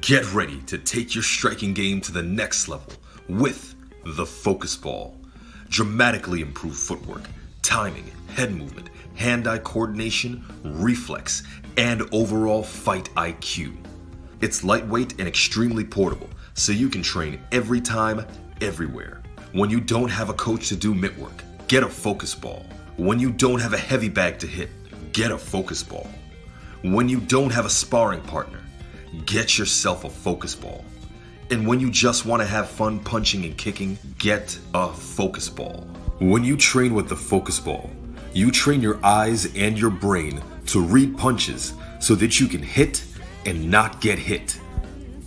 Get ready to take your striking game to the next level with the Focus Ball. Dramatically improve footwork, timing, head movement, hand-eye coordination, reflex, and overall fight IQ. It's lightweight and extremely portable, so you can train every time, everywhere. When you don't have a coach to do mitt work, get a Focus Ball. When you don't have a heavy bag to hit, get a Focus Ball. When you don't have a sparring partner, get yourself a Focus Ball. And when you just want to have fun punching and kicking, get a Focus Ball. When you train with the Focus Ball, you train your eyes and your brain to read punches so that you can hit and not get hit,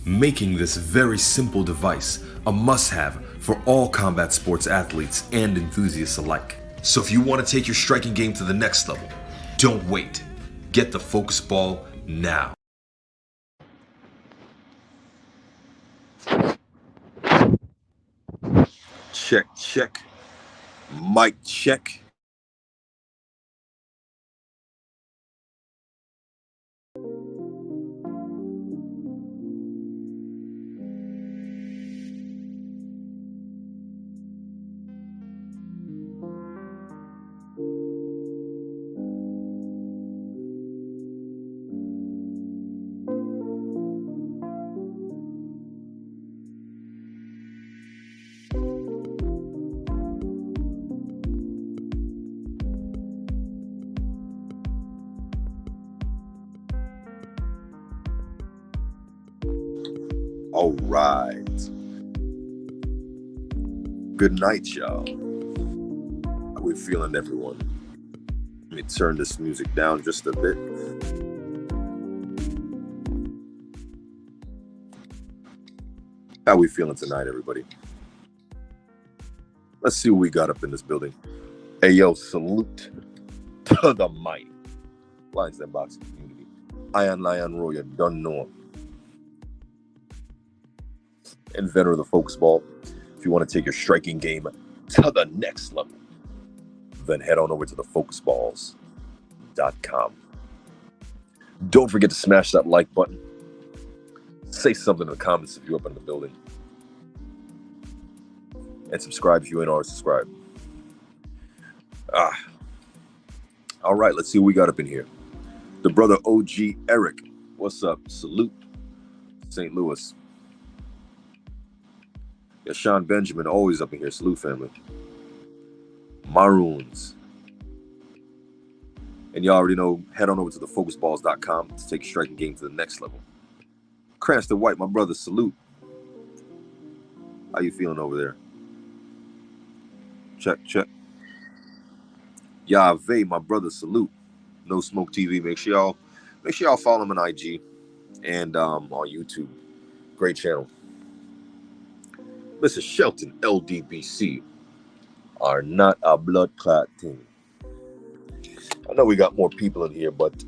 making this very simple device a must-have for all combat sports athletes and enthusiasts alike. So if you want to take your striking game to the next level, don't wait. Get the Focus Ball now. Check, check. Mic check. All right. Good night, y'all. How we feeling, everyone? Let me turn this music down just a bit. How we feeling tonight, everybody? Let's see what we got up in this building. Hey, yo, salute to the mighty Lions Den Boxing community. Iron Lion Royal, don't know. Inventor of the Focus Ball. If you want to take your striking game to the next level, then head on over to thefocusballs.com. Don't forget to smash that like button. Say something in the comments if you're up in the building. And subscribe if you ain't already subscribed. All right, let's see what we got up in here. The brother OG Eric. What's up? Salute. St. Louis. Yeah, Sean Benjamin, always up in here. Salute, family. Maroons. And you already know, head on over to thefocusballs.com to take your striking game to the next level. Cranston White, my brother, salute. How you feeling over there? Check, check. Yahweh, my brother, salute. No Smoke TV. Make sure y'all follow him on IG and on YouTube. Great channel. Mr. Shelton, LDBC, are not a blood clot team. I know we got more people in here, but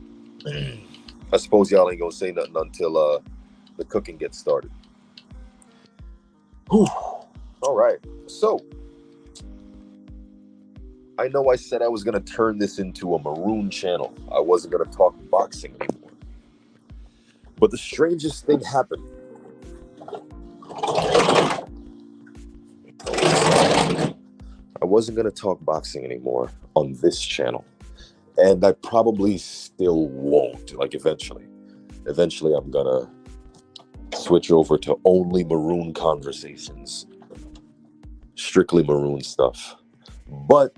I suppose y'all ain't gonna say nothing until the cooking gets started. Whew. All right. So, I know I said I was gonna turn this into a maroon channel. I wasn't gonna talk boxing anymore. But the strangest thing happened. I wasn't going to talk boxing anymore on this channel. And I probably still won't, like eventually. Eventually, I'm going to switch over to only maroon conversations. Strictly maroon stuff. But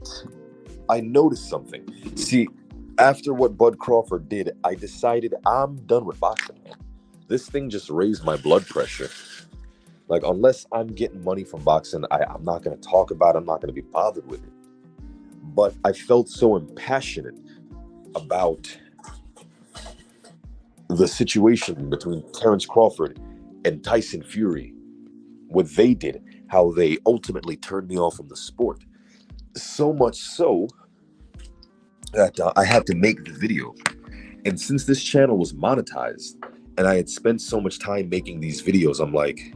I noticed something. See, after what Bud Crawford did, I decided I'm done with boxing, man. This thing just raised my blood pressure. Like, unless I'm getting money from boxing, I'm not going to talk about it. I'm not going to be bothered with it. But I felt so impassionate about the situation between Terrence Crawford and Tyson Fury. What they did, how they ultimately turned me off from the sport. So much so that I had to make the video. And since this channel was monetized, and I had spent so much time making these videos, I'm like...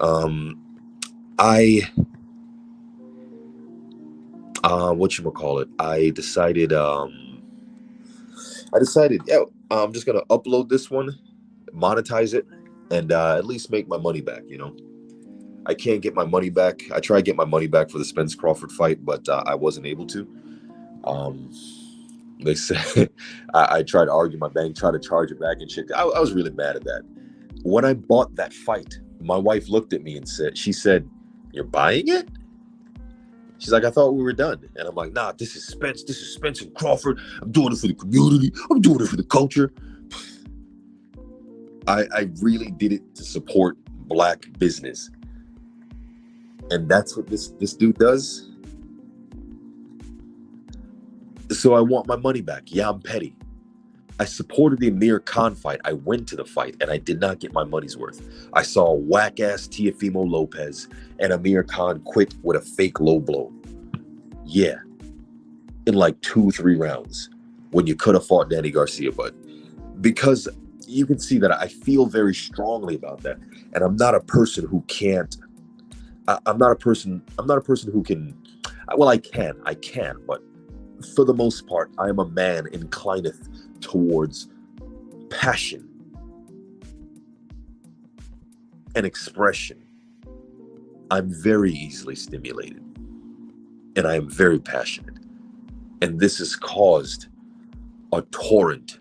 I decided, yeah, I'm just gonna upload this one, monetize it, and at least make my money back. I can't get my money back. I tried to get my money back for the Spence Crawford fight, but I wasn't able to. Um, they said I tried to argue my bank, tried to charge it back and shit. I was really mad at that. When I bought that fight, my wife looked at me and she said, "You're buying it?" She's like, "I thought we were done." And I'm like, "Nah, this is Spence and Crawford. I'm doing it for the community. I'm doing it for the culture." I really did it to support Black business. And that's what this dude does. So I want my money back. Yeah, I'm petty. I supported the Amir Khan fight. I went to the fight and I did not get my money's worth. I saw whack-ass Teofimo Lopez and Amir Khan quit with a fake low blow. Yeah. In like 2-3 rounds when you could have fought Danny Garcia. But because you can see that I feel very strongly about that. And I'm not a person who can't. I'm not a person who can. Well, I can, but for the most part, I am a man inclineth towards passion and expression. I'm very easily stimulated, and I am very passionate, and this has caused a torrent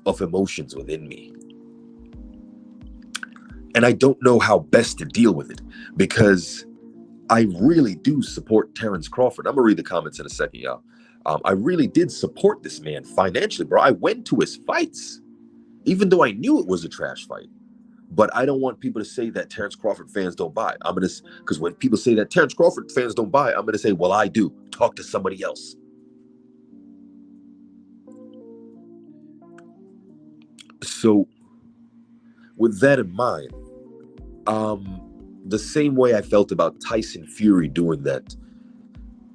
of emotions within me. And I don't know how best to deal with it, because I really do support Terence Crawford. I'm going to read the comments in a second, y'all. I really did support this man financially, bro. I went to his fights, even though I knew it was a trash fight. But I don't want people to say that Terence Crawford fans don't buy. Because when people say that Terence Crawford fans don't buy, I'm going to say, well, I do. Talk to somebody else. So with that in mind, the same way I felt about Tyson Fury doing that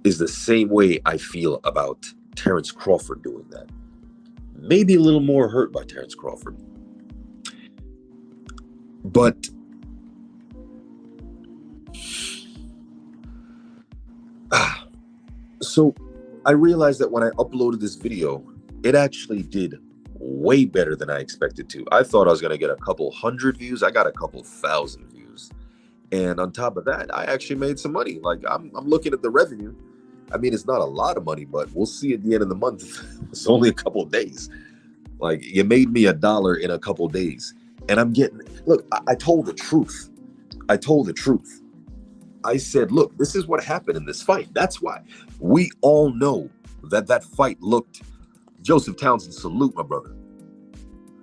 is the same way I feel about Terence Crawford doing that. Maybe a little more hurt by Terence Crawford. But so I realized that when I uploaded this video, it actually did way better than I expected to. I thought I was going to get a couple hundred views. I got a couple thousand views. And on top of that, I actually made some money. Like, I'm looking at the revenue. I mean, it's not a lot of money, but we'll see at the end of the month. It's only a couple of days. Like, you made me $1 in a couple of days. And I'm getting, look, I told the truth. I told the truth. I said, look, this is what happened in this fight. That's why we all know that fight looked. Joseph Townsend, salute, my brother.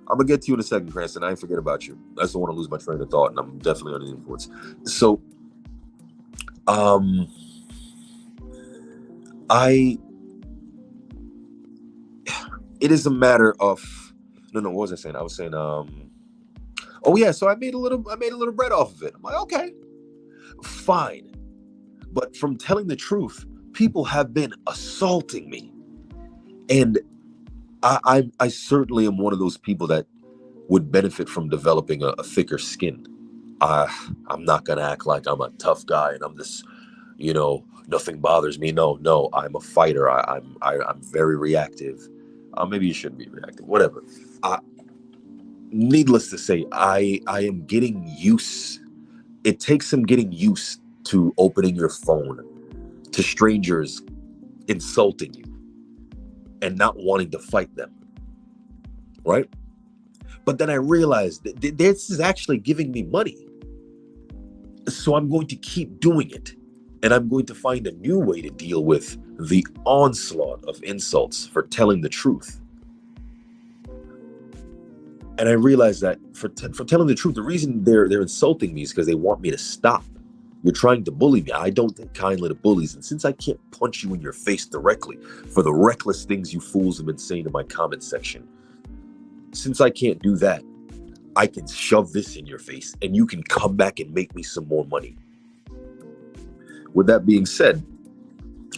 I'm going to get to you in a second, Cranston. I ain't forget about you. I just don't want to lose my train of thought, and I'm definitely under the influence. So, it is a matter of, no, what was I saying? I was saying, oh yeah, so I made a little bread off of it. I'm like, okay, fine. But from telling the truth, people have been assaulting me. And I certainly am one of those people that would benefit from developing a thicker skin. I'm not going to act like I'm a tough guy and I'm this, nothing bothers me. No, I'm a fighter. I'm very reactive. Maybe you shouldn't be reactive, whatever. Needless to say, I am getting used. It takes some getting used to opening your phone to strangers insulting you and not wanting to fight them, right? But then I realized that this is actually giving me money. So I'm going to keep doing it. And I'm going to find a new way to deal with the onslaught of insults for telling the truth. And I realized that for telling the truth, the reason they're insulting me is because they want me to stop. You're trying to bully me. I don't take kindly to bullies. And since I can't punch you in your face directly for the reckless things you fools have been saying in my comment section, since I can't do that, I can shove this in your face and you can come back and make me some more money. With that being said,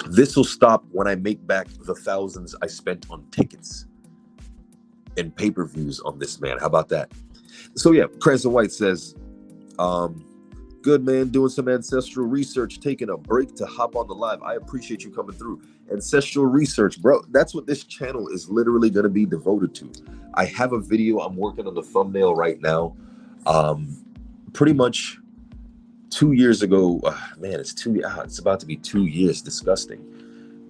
this will stop when I make back the thousands I spent on tickets and pay-per-views on this man. How about that? So yeah, Cranston White says, good man, doing some ancestral research, taking a break to hop on the live. I appreciate you coming through. Ancestral research, bro. That's what this channel is literally going to be devoted to. I have a video. I'm working on the thumbnail right now Pretty much 2 years ago, man, it's about to be 2 years. Disgusting.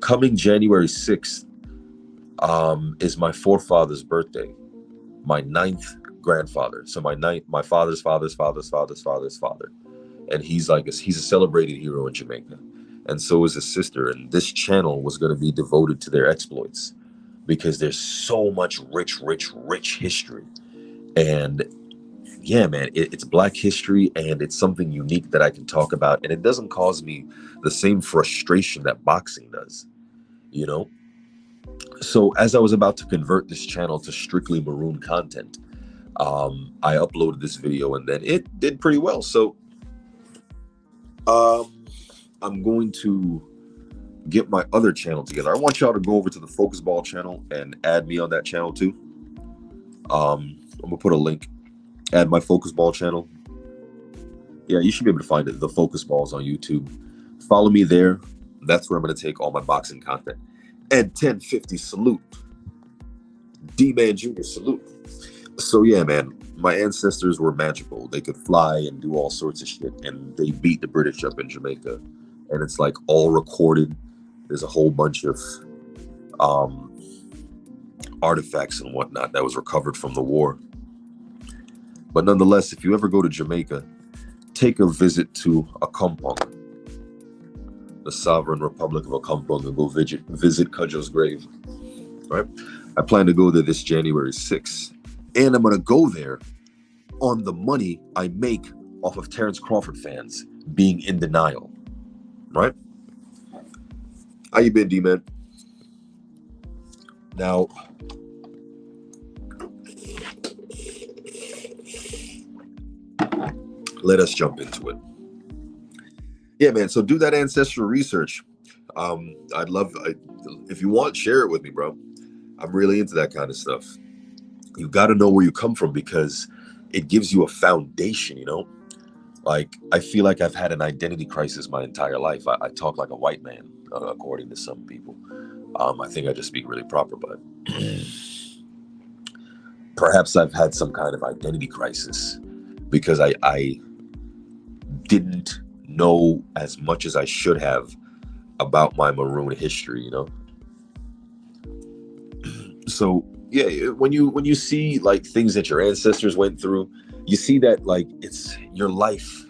Coming January 6th is my forefather's birthday, my ninth grandfather. So my father's father, and he's a celebrated hero in Jamaica, and so is his sister. And this channel was going to be devoted to their exploits because there's so much rich history. And yeah, man, it's Black history, and it's something unique that I can talk about, and it doesn't cause me the same frustration that boxing does, you know? So as I was about to convert this channel to strictly Maroon content, I uploaded this video, and then it did pretty well. So I'm going to get my other channel together. I want y'all to go over to the Focus Ball channel and add me on that channel too. I'm gonna put a link. Add my Focus Ball channel. Yeah, you should be able to find it. The Focus Balls on YouTube. Follow me there. That's where I'm gonna take all my boxing content. And 1050 salute. D-Man Jr. salute. So yeah, man, my ancestors were magical. They could fly and do all sorts of shit, and they beat the British up in Jamaica. And it's like all recorded. There's a whole bunch of artifacts and whatnot that was recovered from the war. But nonetheless, if you ever go to Jamaica, take a visit to Akompong, the sovereign republic of Akompong, and go visit Cudjoe's grave. Right? I plan to go there this January 6th. And I'm going to go there on the money I make off of Terrence Crawford fans being in denial. Right? How you been, D-Man? Now, let us jump into it. Yeah, man. So do that ancestral research. If you want, share it with me, bro. I'm really into that kind of stuff. You got to know where you come from because it gives you a foundation, you know? Like, I feel like I've had an identity crisis my entire life. I talk like a white man, according to some people. I think I just speak really proper, but perhaps I've had some kind of identity crisis because I didn't know as much as I should have about my Maroon history, you know? So yeah, when you see like things that your ancestors went through, you see that like it's your life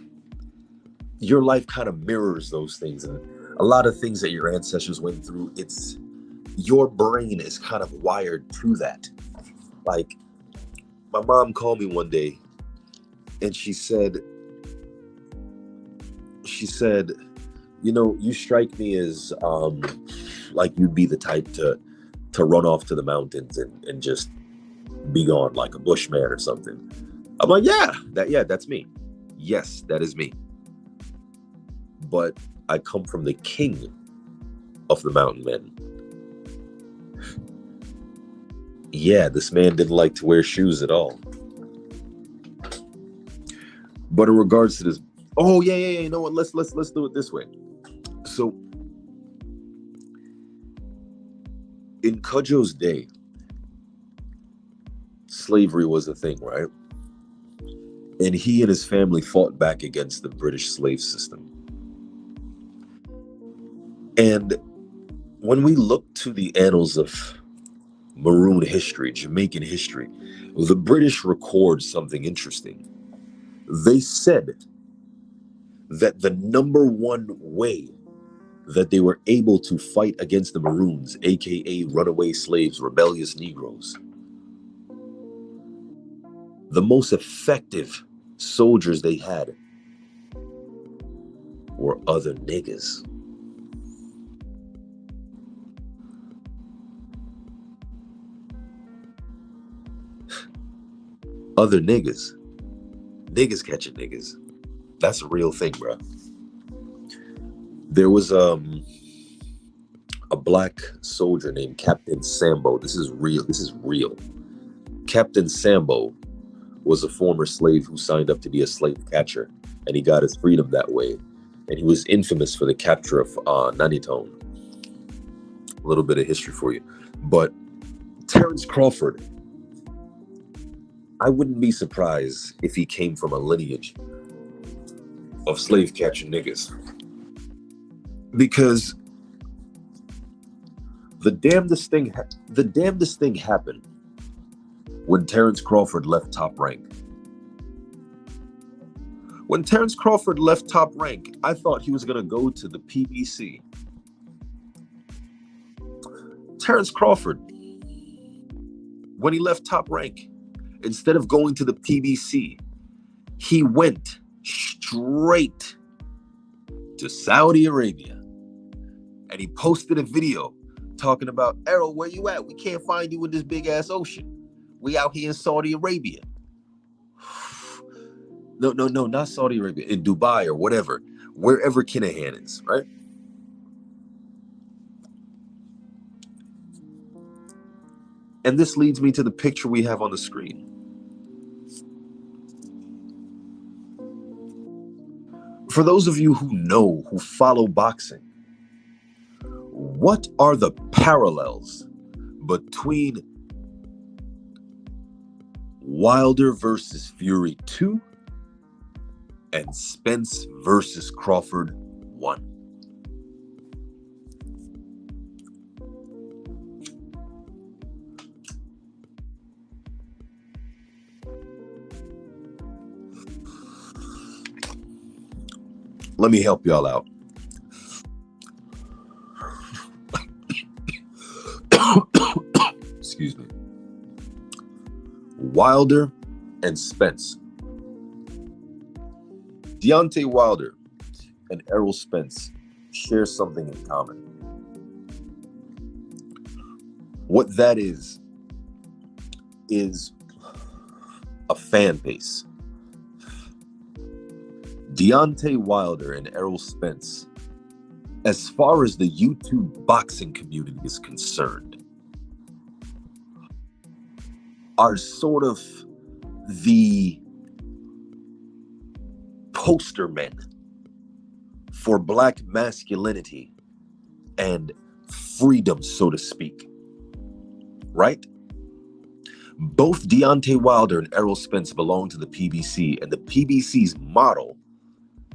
kind of mirrors those things. And a lot of things that your ancestors went through, it's your brain is kind of wired to that. Like, my mom called me one day and she said, you know, you strike me as like you'd be the type to run off to the mountains and just be gone like a bushman or something. I'm like, that's me. Yes, that is me. But I come from the king of the mountain men. Yeah, this man didn't like to wear shoes at all. But in regards to this, you know what? Let's do it this way. So in Cudjoe's day, slavery was a thing, right? And he and his family fought back against the British slave system. And when we look to the annals of Maroon history, Jamaican history, the British record something interesting. They said that the number one way that they were able to fight against the Maroons, aka runaway slaves, rebellious Negroes, the most effective soldiers they had were other niggas. Other niggas. Niggas catching niggas. That's a real thing, bro. There was a black soldier named Captain Sambo. This is real. Captain Sambo was a former slave who signed up to be a slave catcher, and he got his freedom that way. And he was infamous for the capture of Nanitone. A little bit of history for you. But Terrence Crawford I wouldn't be surprised if he came from a lineage of slave catching niggas. Because the damnedest thing happened when Terrence Crawford left Top Rank. When Terrence Crawford left Top Rank, I thought he was going to go to the PBC. Terrence Crawford, when he left Top Rank, instead of going to the PBC, he went straight to Saudi Arabia. And he posted a video talking about, Errol, where you at? We can't find you in this big ass ocean. We out here in Saudi Arabia. No, not Saudi Arabia. In Dubai or whatever. Wherever Kinahan is, right? And this leads me to the picture we have on the screen. For those of you who follow boxing, what are the parallels between Wilder versus Fury 2 and Spence versus Crawford 1? Let me help y'all out. Excuse me. Wilder and Spence. Deontay Wilder and Errol Spence share something in common. What that is a fan base. Deontay Wilder and Errol Spence, as far as the YouTube boxing community is concerned, are sort of the poster men for black masculinity and freedom, so to speak. Right? Both Deontay Wilder and Errol Spence belong to the PBC, and the PBC's model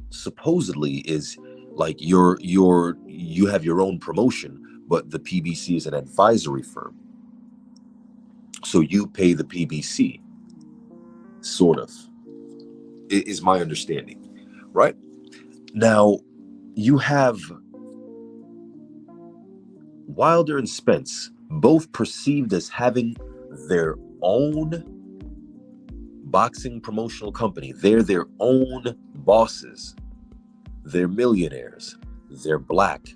supposedly is like you have your own promotion, but the PBC is an advisory firm. So you pay the PBC, sort of, is my understanding, right? Now, you have Wilder and Spence, both perceived as having their own boxing promotional company. They're their own bosses. They're millionaires. They're black.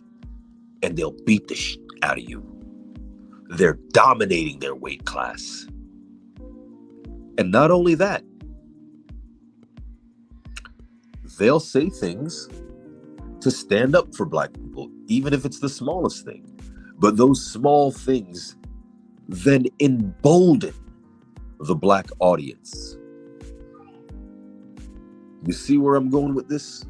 And they'll beat the shit out of you. They're dominating their weight class. And not only that, they'll say things to stand up for black people, even if it's the smallest thing. But those small things then embolden the black audience. You see where I'm going with this?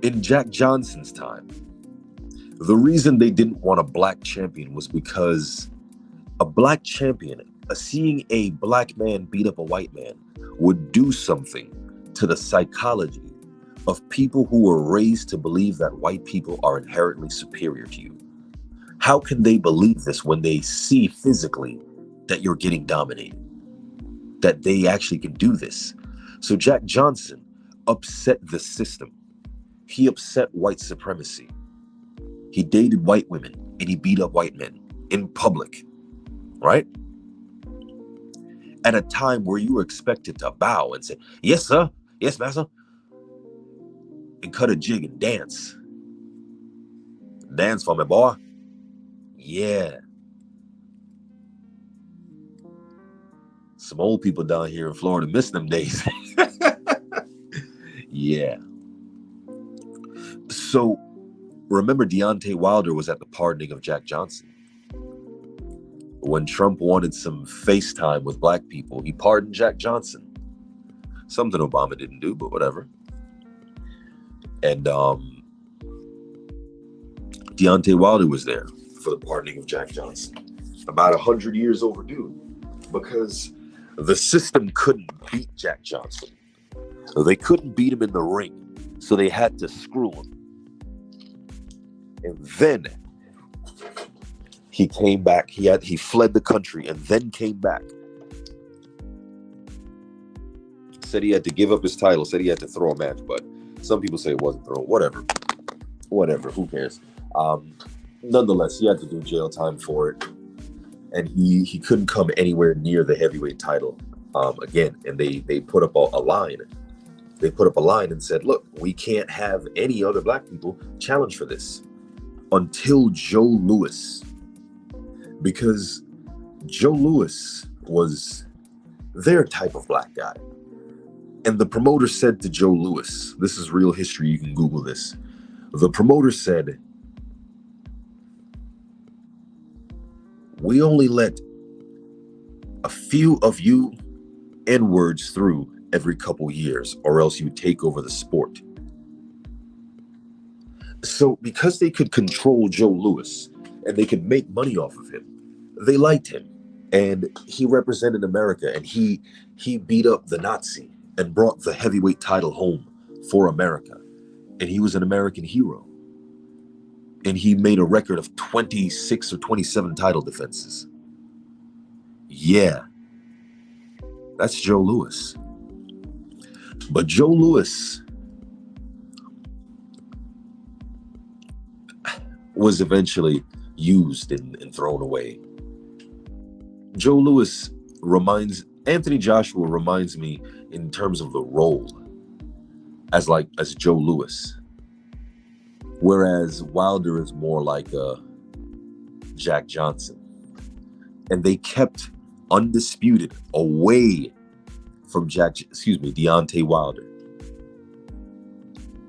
In Jack Johnson's time, the reason they didn't want a black champion was because a black champion, seeing a black man beat up a white man, would do something to the psychology of people who were raised to believe that white people are inherently superior to you. How can they believe this when they see physically that you're getting dominated? That they actually can do this? So Jack Johnson upset the system. He upset white supremacy. He dated white women and he beat up white men in public, right? At a time where you were expected to bow and say, "Yes, sir. Yes, master," and cut a jig and dance. Dance for me, boy. Yeah. Some old people down here in Florida miss them days. Yeah. So, remember Deontay Wilder was at the pardoning of Jack Johnson. When Trump wanted some FaceTime with black people, he pardoned Jack Johnson. Something Obama didn't do, but whatever. And Deontay Wilder was there for the pardoning of Jack Johnson. About 100 years overdue, because the system couldn't beat Jack Johnson. They couldn't beat him in the ring, so they had to screw him. And then he came back. He fled the country and then came back. Said he had to give up his title. Said he had to throw a match, but some people say it wasn't thrown. Whatever. Who cares? Nonetheless, he had to do jail time for it, and he couldn't come anywhere near the heavyweight title again. And they put up a line. They put up a line and said, "Look, we can't have any other black people challenge for this until Joe Louis." Because Joe Louis was their type of black guy. And the promoter said to Joe Louis, this is real history, you can Google this. The promoter said, "We only let a few of you N-words through every couple years, or else you take over the sport." So because they could control Joe Louis and they could make money off of him, they liked him. And he represented America, and he beat up the Nazi and brought the heavyweight title home for America. And he was an American hero. And he made a record of 26 or 27 title defenses. Yeah, that's Joe Louis. But Joe Louis was eventually used and thrown away. Joe Louis Anthony Joshua reminds me in terms of the role as Joe Louis, whereas Wilder is more like Jack Johnson. And they kept undisputed away from Deontay Wilder.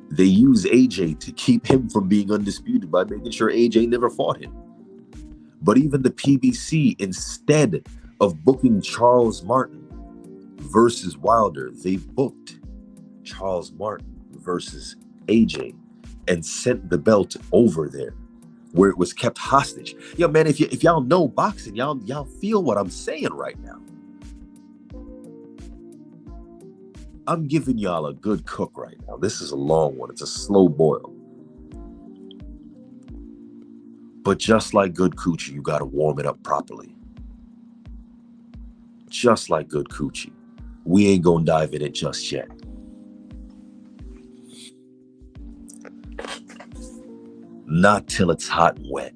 They use AJ to keep him from being undisputed by making sure AJ never fought him. But even the PBC, instead of booking Charles Martin versus Wilder, they booked Charles Martin versus AJ and sent the belt over there where it was kept hostage. Yo, man, if y'all know boxing, y'all feel what I'm saying right now. I'm giving y'all a good cook right now. This is a long one. It's a slow boil. But just like good coochie, you got to warm it up properly. Just like good coochie. We ain't going to dive in it just yet. Not till it's hot and wet.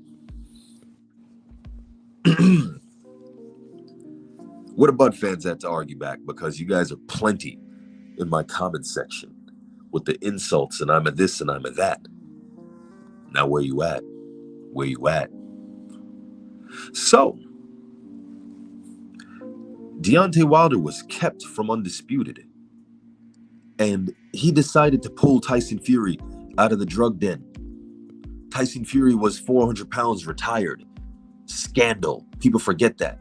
What about fans had to argue back? Because you guys are plenty in my comment section with the insults and I'm a this and I'm a that. Now where you at? Where you at? So, Deontay Wilder was kept from undisputed. And he decided to pull Tyson Fury out of the drug den. Tyson Fury was 400 pounds retired. Scandal. People forget that.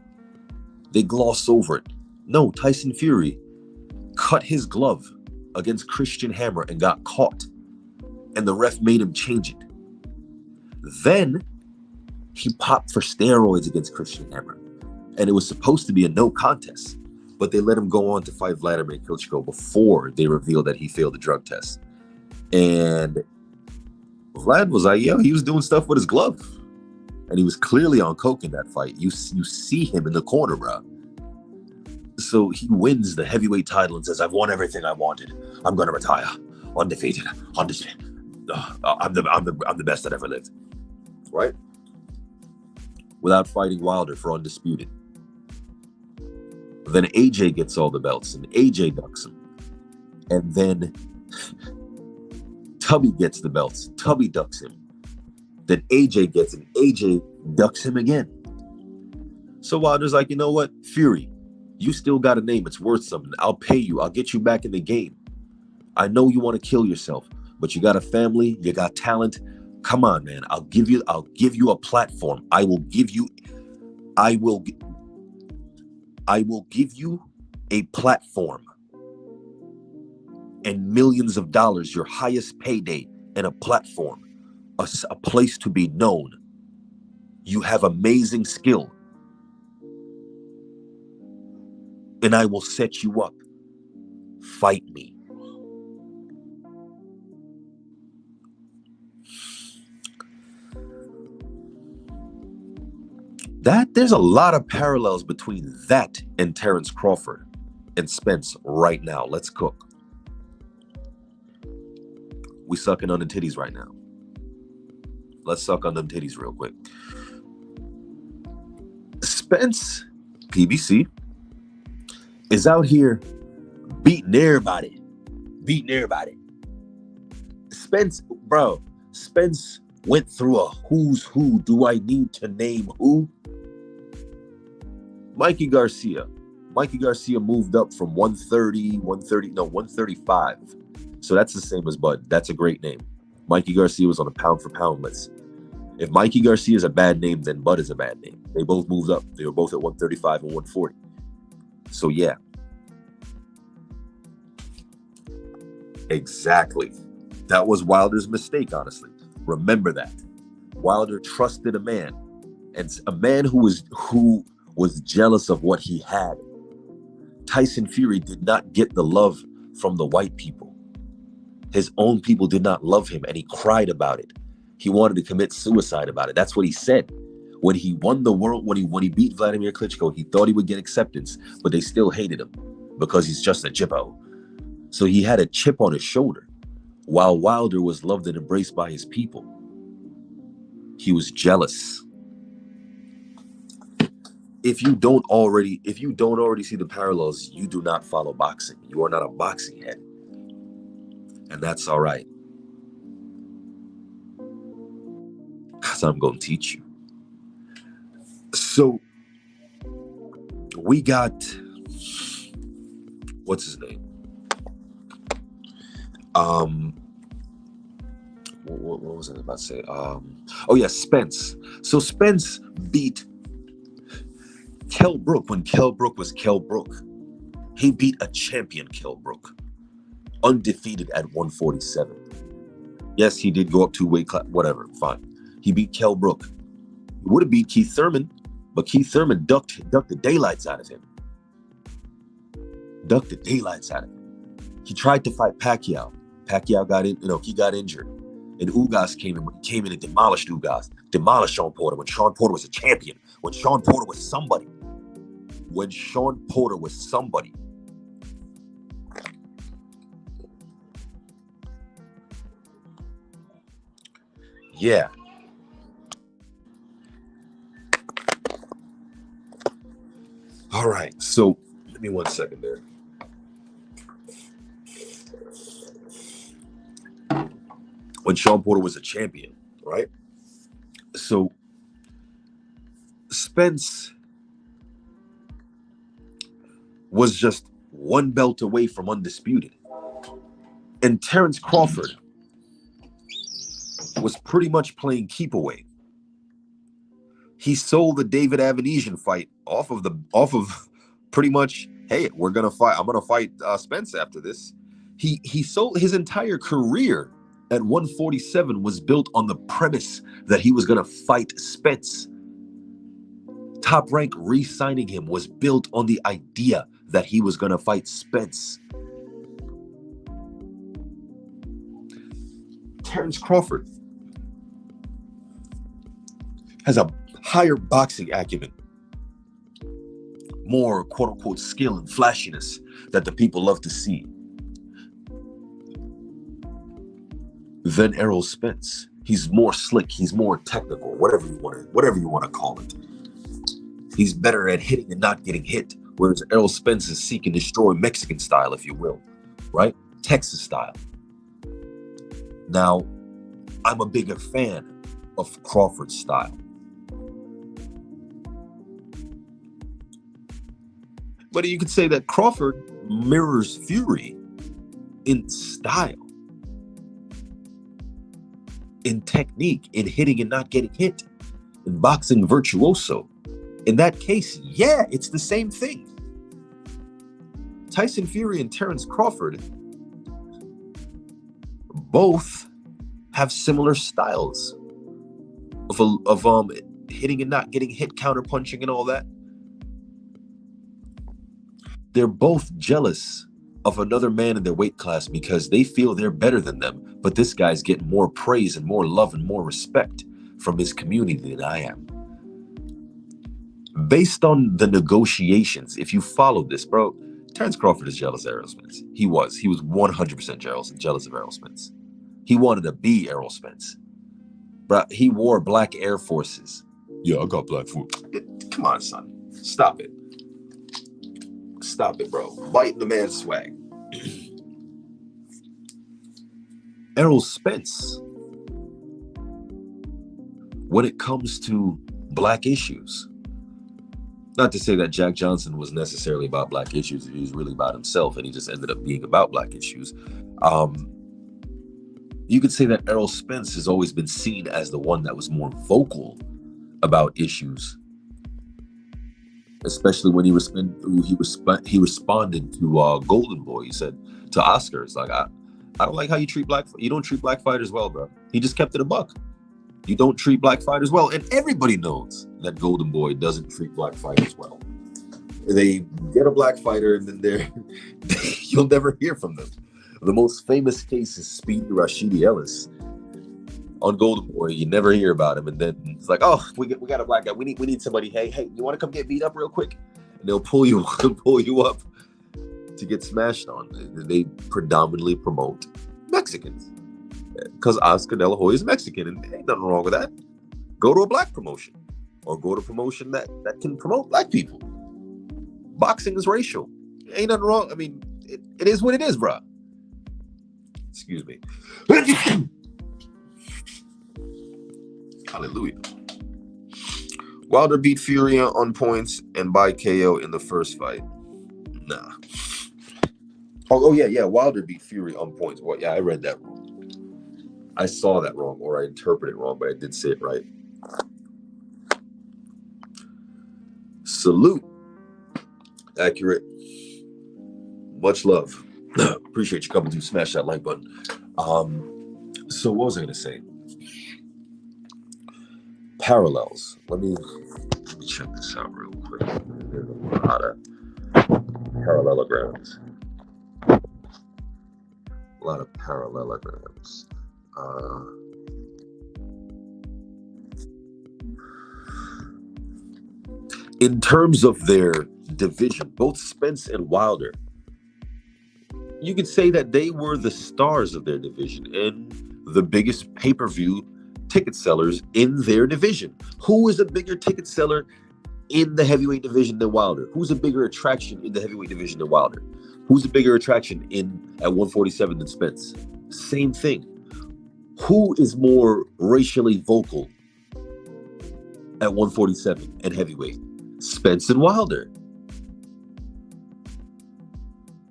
They gloss over it. No, Tyson Fury cut his glove against Christian Hammer and got caught. And the ref made him change it. Then he popped for steroids against Christian Hammer. And it was supposed to be a no contest. But they let him go on to fight Vladimir Klitschko before they revealed that he failed the drug test. And Vlad was like, yo, he was doing stuff with his glove. And he was clearly on coke in that fight. You see him in the corner, bro. So he wins the heavyweight title and says, I've won everything I wanted. I'm going to retire. Undefeated. Undisputed. I'm the best that ever lived. Right? Without fighting Wilder for undisputed. Then AJ gets all the belts and AJ ducks him. And then Tubby gets the belts. Tubby ducks him. Then AJ gets him. AJ ducks him again. So Wilder's like, you know what? Fury, you still got a name. It's worth something. I'll pay you. I'll get you back in the game. I know you want to kill yourself, but you got a family. You got talent. Come on, man. I'll give you a platform. I will give you a platform and millions of dollars, your highest payday, and a platform a place to be known. You have amazing skill, and I will set you up. Fight me. There's a lot of parallels between that and Terence Crawford and Spence right now. Let's cook. We sucking on the titties right now. Let's suck on them titties real quick. Spence, PBC, is out here beating everybody. Spence went through a who's who. Do I need to name who? Mikey Garcia. Mikey Garcia moved up from 135. So that's the same as Bud. That's a great name. Mikey Garcia was on a pound for pound list. If Mikey Garcia is a bad name, then Bud is a bad name. They both moved up. They were both at 135 and 140. So yeah. Exactly. That was Wilder's mistake, honestly. Remember that. Wilder trusted a man. And a man who was jealous of what he had. Tyson Fury did not get the love from the white people. His own people did not love him, and he cried about it. He wanted to commit suicide about it. That's what he said. When he won the world, when he beat Vladimir Klitschko, he thought he would get acceptance, but they still hated him because he's just a jippo. So he had a chip on his shoulder, while Wilder was loved and embraced by his people. He was jealous. If you don't already see the parallels, you do not follow boxing. You are not a boxing head. And that's all right. Because I'm going to teach you. So, we got, what's his name? What was I about to say? Spence. So Spence beat Kell Brook when Kell Brook was Kell Brook. He beat a champion Kell Brook, undefeated at 147. Yes, he did go up 2 weight class, whatever, fine. He beat Kell Brook. He would have beat Keith Thurman, but Keith Thurman ducked the daylights out of him. He tried to fight Pacquiao. Pacquiao got injured. And Ugas came in and demolished Ugas. Demolished Sean Porter when Sean Porter was a champion. When Sean Porter was somebody. Yeah. All right. So, give me 1 second there. When Sean Porter was a champion, right? So, Spence was just one belt away from undisputed. And Terence Crawford was pretty much playing keep away. He sold the David Avanesian fight off of pretty much, hey, I'm gonna fight Spence after this. He sold his entire career at 147 was built on the premise that he was gonna fight Spence. Top Rank re-signing him was built on the idea that he was gonna fight Spence. Terence Crawford has a higher boxing acumen, more quote-unquote skill and flashiness that the people love to see than Errol Spence. He's more slick, he's more technical, whatever you want to call it. He's better at hitting and not getting hit, whereas Errol Spence is seek and destroy Mexican style, if you will, right? Texas style. Now, I'm a bigger fan of Crawford's style. But you could say that Crawford mirrors Fury in style, in technique, in hitting and not getting hit, in boxing virtuoso. In that case, yeah, it's the same thing. Tyson Fury and Terence Crawford both have similar styles of hitting and not getting hit, counter punching and all that. They're both jealous of another man in their weight class because they feel they're better than them, but this guy's getting more praise and more love and more respect from his community than I am. Based on the negotiations, if you followed this, bro, Terrence Crawford is jealous of Errol Spence. He was 100% jealous of Errol Spence. He wanted to be Errol Spence. But he wore black Air Forces. Yeah, I got black foot. Come on, son. Stop it. Stop it, bro. Biting the man's swag. Errol Spence, when it comes to black issues, not to say that Jack Johnson was necessarily about black issues, he was really about himself, and he just ended up being about black issues. You could say that Errol Spence has always been seen as the one that was more vocal about issues, especially when he responded to Golden Boy. He said to Oscar, it's like, I don't like how you don't treat black fighters well, bro. He just kept it a buck. You don't treat black fighters well, and everybody knows that Golden Boy doesn't treat black fighters well. They get a black fighter, and then you'll never hear from them. The most famous case is Speedy Rashidi Ellis on Golden Boy. You never hear about him, and then it's like, oh, we got a black guy. We need somebody. Hey, you want to come get beat up real quick? And they'll pull you up to get smashed on. They predominantly promote Mexicans because Oscar De La Hoya is Mexican, and ain't nothing wrong with that. Go to a black promotion, or go to a promotion that can promote black people. Boxing is racial. Ain't nothing wrong. I mean, it is what it is, bro. Excuse me. Hallelujah. Wilder beat Fury on points and by KO in the first fight. Nah. Oh yeah. Wilder beat Fury on points. Well, yeah, I read that wrong. I saw that wrong, or I interpreted it wrong, but I did say it right. Salute. Accurate. Much love. Appreciate you coming to smash that like button. So what was I going to say? Parallels. Let me check this out real quick. There's a lot of parallelograms. In terms of their division, both Spence and Wilder, you could say that they were the stars of their division and the biggest pay-per-view ticket sellers in their division. Who is a bigger ticket seller in the heavyweight division than Wilder? Who's a bigger attraction in the heavyweight division than Wilder? Who's a bigger attraction at 147 than Spence? Same thing. Who is more racially vocal at 147 and heavyweight? Spence and Wilder.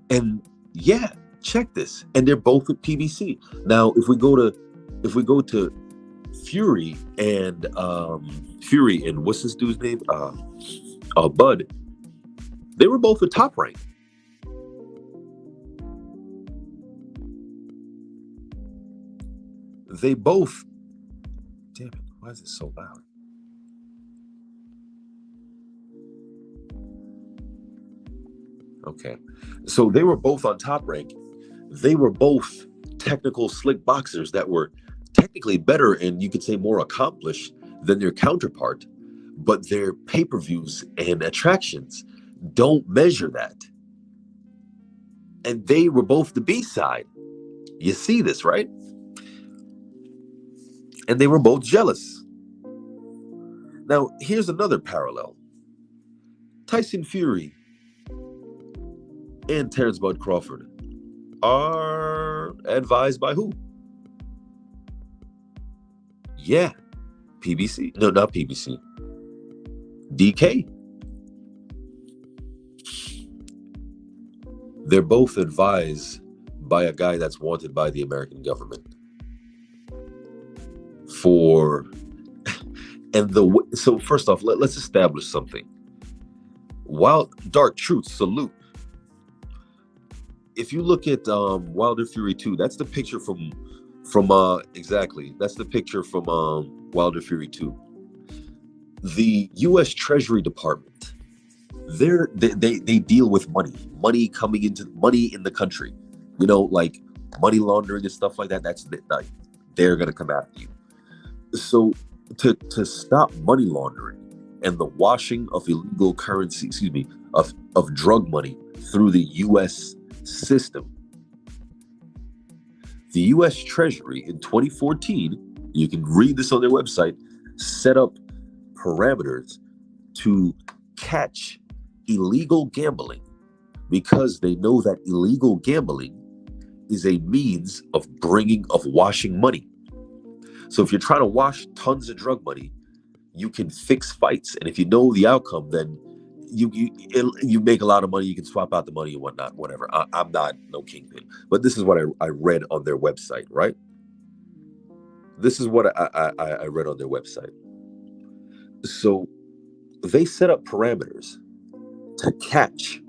And yeah, check this. And they're both with PBC. Now, if we go to Fury and what's this dude's name? Bud. They were both at Top Rank. They both. Damn it! Why is it so loud? Okay, so they were both on Top Rank. They were both technical, slick boxers that were technically better and you could say more accomplished than their counterpart, but their pay-per-views and attractions don't measure that. And they were both the B-side. You see this, right? And they were both jealous. Now, here's another parallel. Tyson Fury and Terrence Bud Crawford are advised by who? Yeah, PBC. No, not PBC. DK. They're both advised by a guy that's wanted by the American government. So first off, let's establish something. While Dark Truth, salute. If you look at Wilder Fury 2, that's the picture from From exactly. That's the picture from Wilder Fury 2. The US Treasury Department, they deal with money coming into money in the country. Like money laundering and stuff like that. That's like they're gonna come after you. So to stop money laundering and the washing of illegal currency, of drug money through the US system, the US Treasury in 2014, you can read this on their website, set up parameters to catch illegal gambling because they know that illegal gambling is a means of washing money. So if you're trying to wash tons of drug money, you can fix fights, and if you know the outcome, then you make a lot of money. You can swap out the money and whatnot, whatever. I'm not no kingpin, but this is what I read on their website, right? This is what I read on their website. So they set up parameters to catch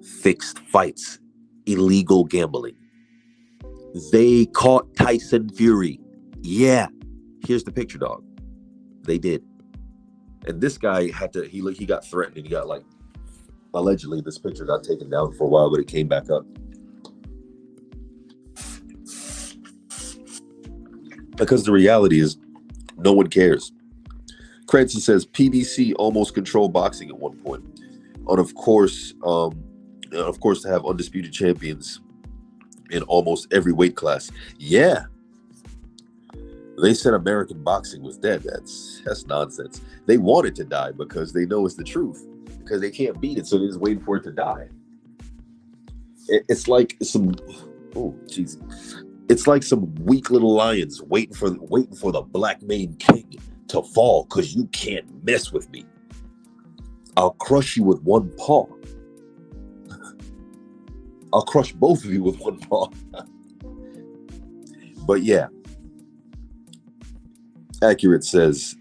fixed fights, illegal gambling. They caught Tyson Fury. Yeah, here's the picture, dog. They did. And this guy he got threatened, and he got, like, allegedly this picture got taken down for a while, but it came back up. Because the reality is, no one cares. Cranston says PBC almost controlled boxing at one point. And of course, to have undisputed champions in almost every weight class. Yeah. They said American boxing was dead. That's nonsense. They want it to die because they know it's the truth. Because they can't beat it, so they're just waiting for it to die. It's like some, it's like some weak little lions waiting for the black maned king to fall because you can't mess with me. I'll crush you with one paw. I'll crush both of you with one paw. But yeah. Accurate says,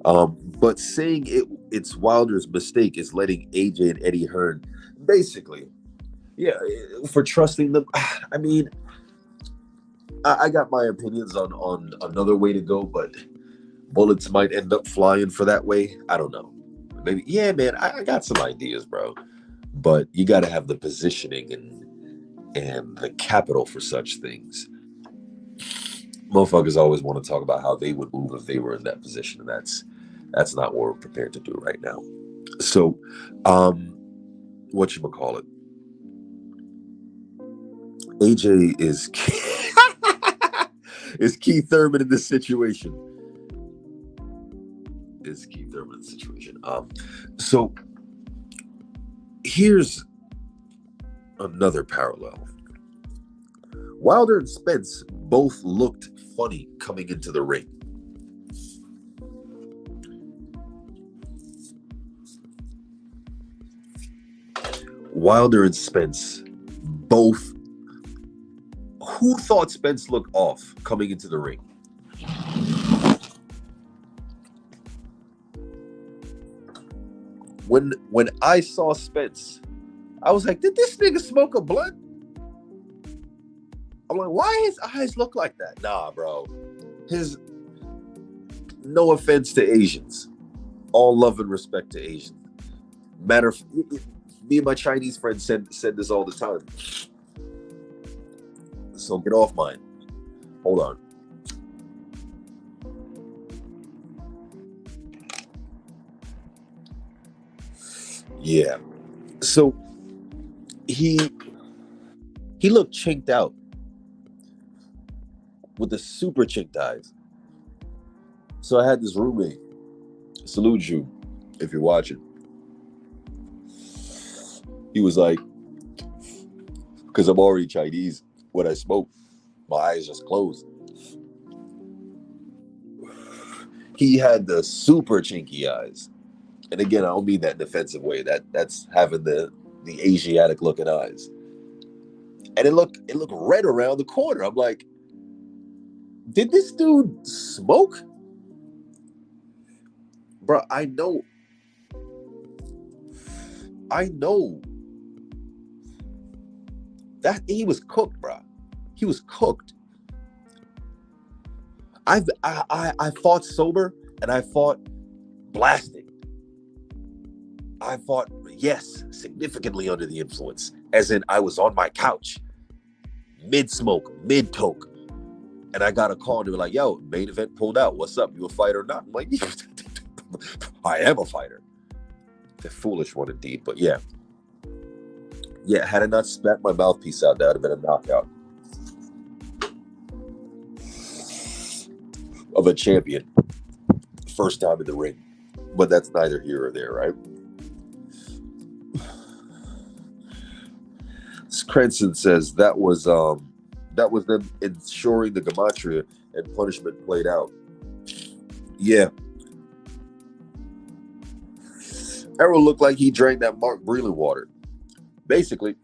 but saying it's Wilder's mistake is letting AJ and Eddie Hearn, basically, yeah, for trusting them. I mean, I got my opinions on another way to go, but bullets might end up flying for that way. I don't know. Maybe, yeah, man, I got some ideas, bro. But you got to have the positioning and the capital for such things. Motherfuckers always want to talk about how they would move if they were in that position, and that's not what we're prepared to do right now. So, whatchamacallit? AJ is Keith Thurman in this situation. So here's another parallel. Wilder and Spence both looked funny coming into the ring. Wilder and Spence both. Who thought Spence looked off coming into the ring? When I saw Spence, I was like, did this nigga smoke a blunt? I'm like, why his eyes look like that? Nah, bro. No offense to Asians. All love and respect to Asians. Me and my Chinese friends said this all the time. So get off mine. Hold on. Yeah. So he looked chinked out with the super chinked eyes. So I had this roommate. Salute you if you're watching. He was like, because I'm already Chinese, when I smoke, my eyes just closed. He had the super chinky eyes. And again, I don't mean that in an offensive way. That's having the Asiatic looking eyes. And it looked red around the corner. I'm like, did this dude smoke? Bro, I know that he was cooked, bro. He was cooked. I fought sober and I fought blasting. I fought, yes, significantly under the influence, as in I was on my couch, mid-smoke, mid-toke, and I got a call and they were like, yo, main event pulled out. What's up? You a fighter or not? I'm like, I am a fighter. The foolish one indeed, but yeah. Yeah, had I not spat my mouthpiece out, that would have been a knockout of a champion. First time in the ring. But that's neither here or there, right? Cranston says that was them ensuring the gematria and punishment played out. Yeah. Errol looked like he drank that Mark Breland water. Basically.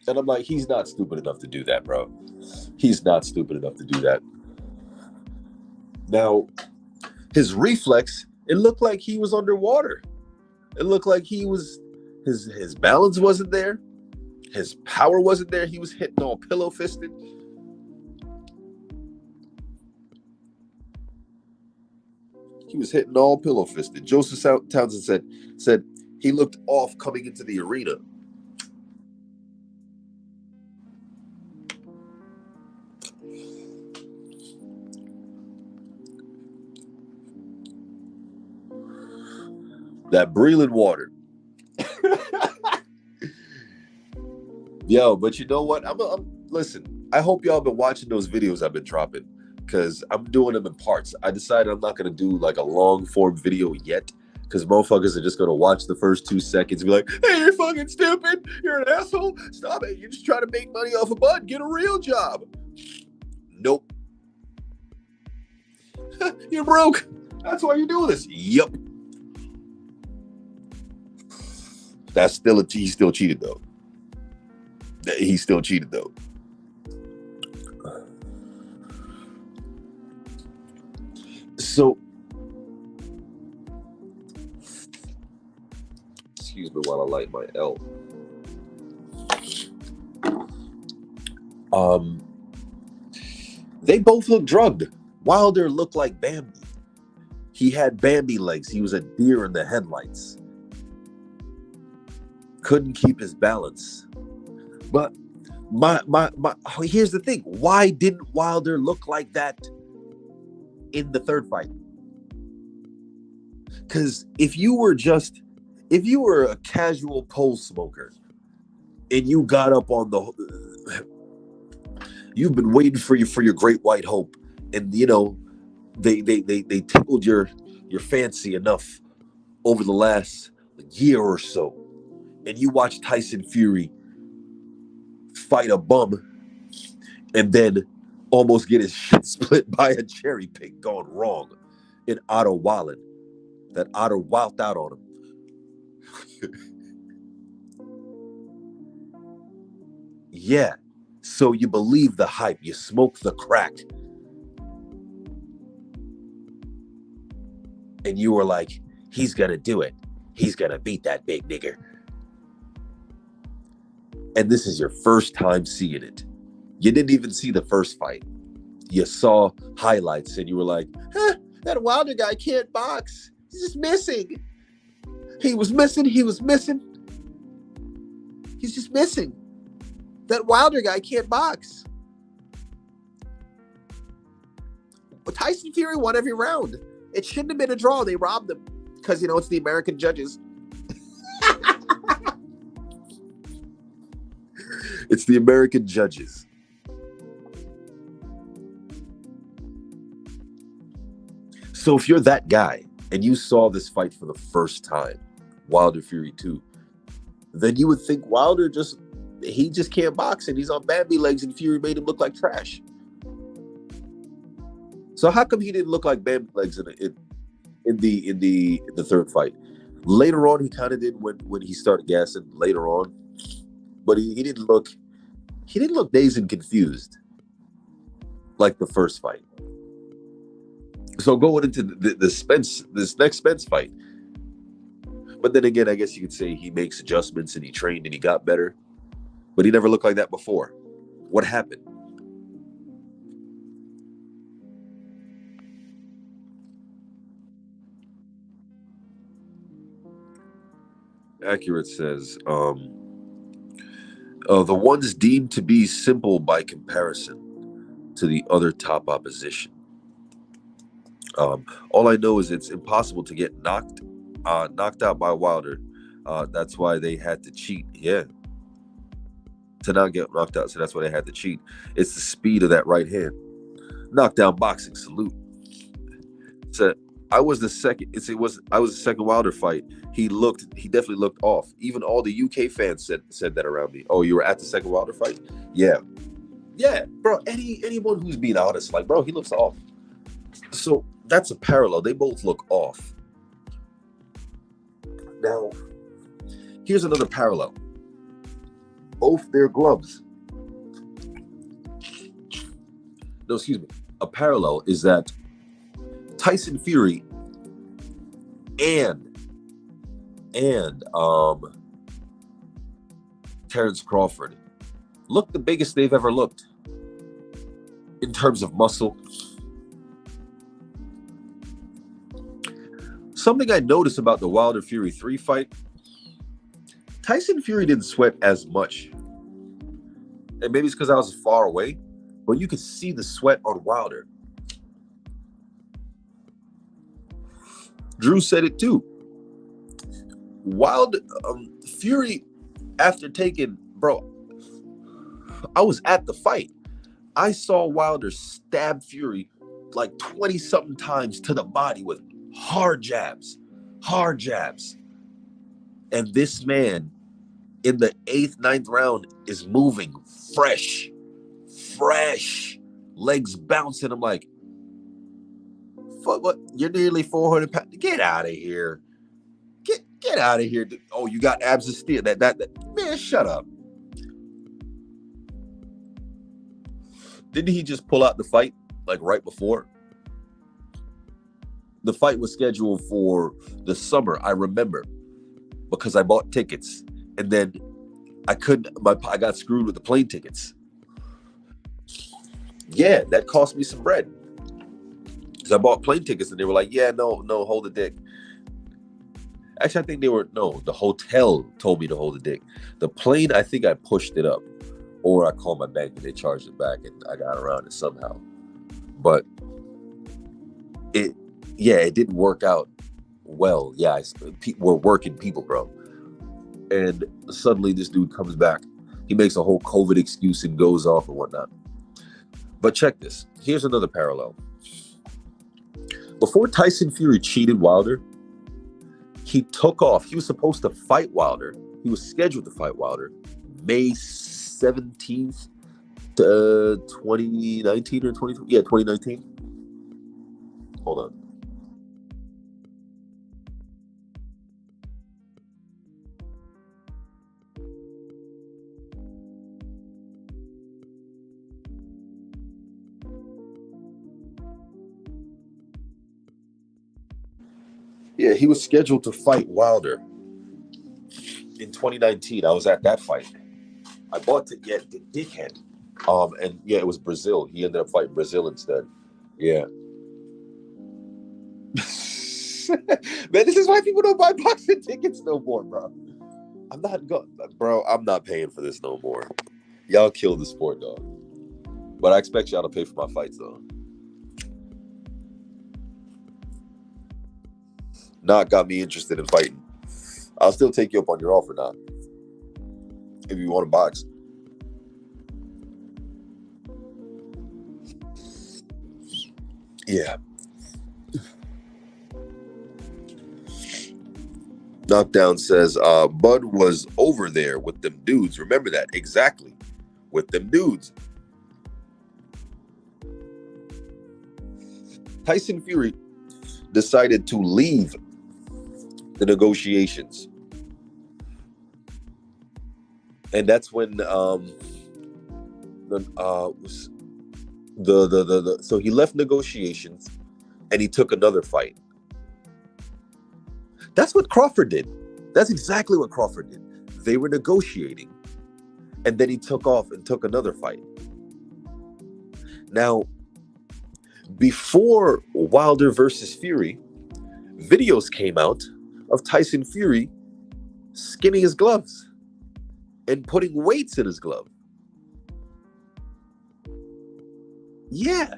And I'm like, he's not stupid enough to do that, bro. He's not stupid enough to do that. Now, his reflex, it looked like he was underwater. It looked like he was, his balance wasn't there. His power wasn't there. He was hitting all pillow-fisted. He was hitting all pillow-fisted. Joseph Townsend said he looked off coming into the arena. That Breland water. Yo, but you know what? Listen, I hope y'all been watching those videos I've been dropping, because I'm doing them in parts. I decided I'm not going to do like a long form video yet, because motherfuckers are just going to watch the first 2 seconds and be like, hey, you're fucking stupid. You're an asshole. Stop it. You're just trying to make money off a bud. Get a real job. Nope. You're broke. That's why you're doing this. Yep. He still cheated though. He still cheated though. So, excuse me while I light my L. They both look drugged. Wilder looked like Bambi. He had Bambi legs. He was a deer in the headlights. Couldn't keep his balance. But here's the thing. Why didn't Wilder look like that in the third fight? Because if you were a casual pole smoker and you got up on you've been waiting for your great white hope, and you know they tickled your fancy enough over the last year or so, and you watch Tyson Fury fight a bum and then almost get his shit split by a cherry pick gone wrong in Otto Wallen. That Otto wowed out on him. Yeah. So you believe the hype. You smoke the crack. And you were like, he's going to do it. He's going to beat that big nigger. And this is your first time seeing it. You didn't even see the first fight. You saw highlights and you were like, that Wilder guy can't box. He's just missing. He was missing. He's just missing. That Wilder guy can't box. But Tyson Fury won every round. It shouldn't have been a draw. They robbed him because, it's the American judges. It's the American judges. So if you're that guy and you saw this fight for the first time, Wilder Fury 2, then you would think Wilder just can't box and he's on Bambi legs and Fury made him look like trash. So how come he didn't look like Bambi legs in the third fight? Later on, he kind of did when he started gassing later on, but he didn't look dazed and confused like the first fight. So going into this next Spence fight, but then again, I guess you could say he makes adjustments and he trained and he got better, but he never looked like that before. What happened? Accurate says, the ones deemed to be simple by comparison to the other top opposition. All I know is it's impossible to get knocked out by Wilder. That's why they had to cheat. Yeah, to not get knocked out. So that's why they had to cheat. It's the speed of that right hand. Knockdown boxing. Salute. So I was the second. I was the second Wilder fight. He definitely looked off. Even all the UK fans said that around me. Oh, you were at the second Wilder fight? Yeah, bro. Anyone who's being honest, like, bro, he looks off. So that's a parallel. They both look off. Now, here's another parallel. Both their gloves. No, excuse me. A parallel is that Tyson Fury and Terrence Crawford look the biggest they've ever looked in terms of muscle. Something I noticed about the Wilder Fury 3 fight, Tyson Fury didn't sweat as much. And maybe it's because I was far away, but you could see the sweat on Wilder. Drew said it too. Fury, after taking, bro, I was at the fight. I saw Wilder stab Fury like 20-something times to the body with hard jabs. And this man in the 8th, 9th round is moving fresh, legs bouncing. I'm like, what? You're nearly 400 pounds. Get out of here. Get out of here. Oh, you got abs of steel. That man, shut up. Didn't he just pull out the fight like right before? The fight was scheduled for the summer, I remember, because I bought tickets, and then I got screwed with the plane tickets. Yeah, that cost me some bread. Because I bought plane tickets, and they were like, yeah, no, hold the dick. Actually, I think the hotel told me to hold the dick. The plane, I think I pushed it up, or I called my bank and they charged it back, and I got around it somehow. But it didn't work out well. Yeah, we're working people, bro. And suddenly this dude comes back. He makes a whole COVID excuse and goes off and whatnot. But check this. Here's another parallel. Before Tyson Fury cheated Wilder, he took off. He was supposed to fight Wilder. He was scheduled to fight Wilder May 17th, 2019 or 2020. Yeah, 2019. Hold on. Yeah, he was scheduled to fight Wilder in 2019. I was at that fight. I bought it. Yeah, the dickhead. And yeah, it was Brazil. He ended up fighting Brazil instead. Yeah. Man, this is why people don't buy boxing tickets no more, bro. I'm not paying for this no more. Y'all kill the sport, dog. But I expect y'all to pay for my fights, though. Not got me interested in fighting. I'll still take you up on your offer, now. If you want to box. Yeah. Knockdown says, Bud was over there with them dudes. Remember that. Exactly. With them dudes. Tyson Fury decided to leave the negotiations. And that's when so he left negotiations and he took another fight. That's what Crawford did. That's exactly what Crawford did. They were negotiating, and then he took off and took another fight. Now, before Wilder versus Fury, videos came out of Tyson Fury skinning his gloves and putting weights in his glove. Yeah.